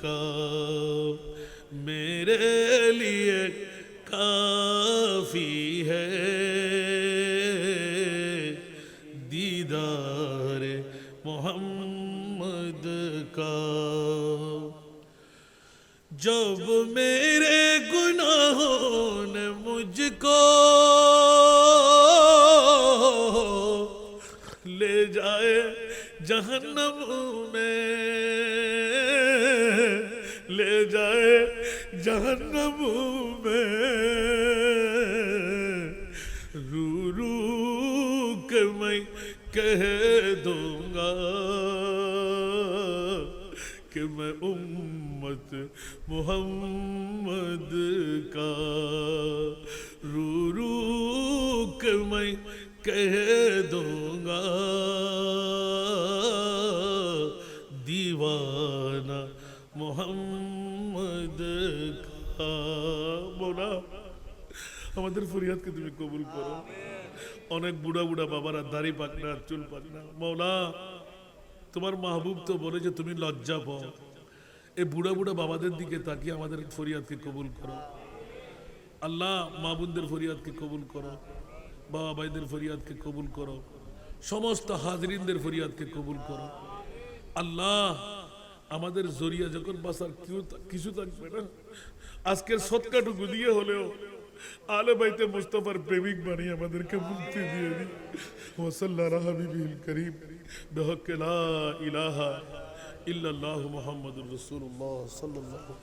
का, मेरे लिए काफी है दीदार मोहम्मद का। जब मेरे गुनाहों ने मुझको ले जाए जहन्नम में, ले जाए जहन्नम में, रू रू के मैं कह दूंगा कि मैं उम्मत मोहम्मद का, रू रू के मैं कह दूंगा दीवाना मोहम्मद का। मौला আমাদের ফরিয়াদকে তুমি কবুল করো। অনেক বুড়া বুড়া বাবারা দাড়ি পাকনা চুল পাকনা মৌলা তোমার মাহবুব তো বলেছে তুমি লজ্জা পাও। এই বুড়া বুড়া বাবাদের দিকে তাকিয়ে আমাদের ফরিয়াদকে কবুল করো। আল্লাহ মা বোনদের ফরিয়াদকে কবুল করো, বাবা ভাইদের ফরিয়াদকে কবুল করো, সমস্ত হাজরিনদের ফরিয়াদকে কবুল করো। আল্লাহ আমাদের জরিয়া যখন বাসার কিছু থাকবে না, আজকের সৎকাটুকু দিয়ে হলেও আলে বাইতে মুস্তাফার প্রেমিক বানিয়ে আমাদেরকে মুক্তি দিয়ে দিই। ওয়াসাল্লাল্লাহু হাবিবিল করিম বিহক লা ইলাহা ইল্লাল্লাহু মুহাম্মাদুর রাসূলুল্লাহ সাল্লাল্লাহু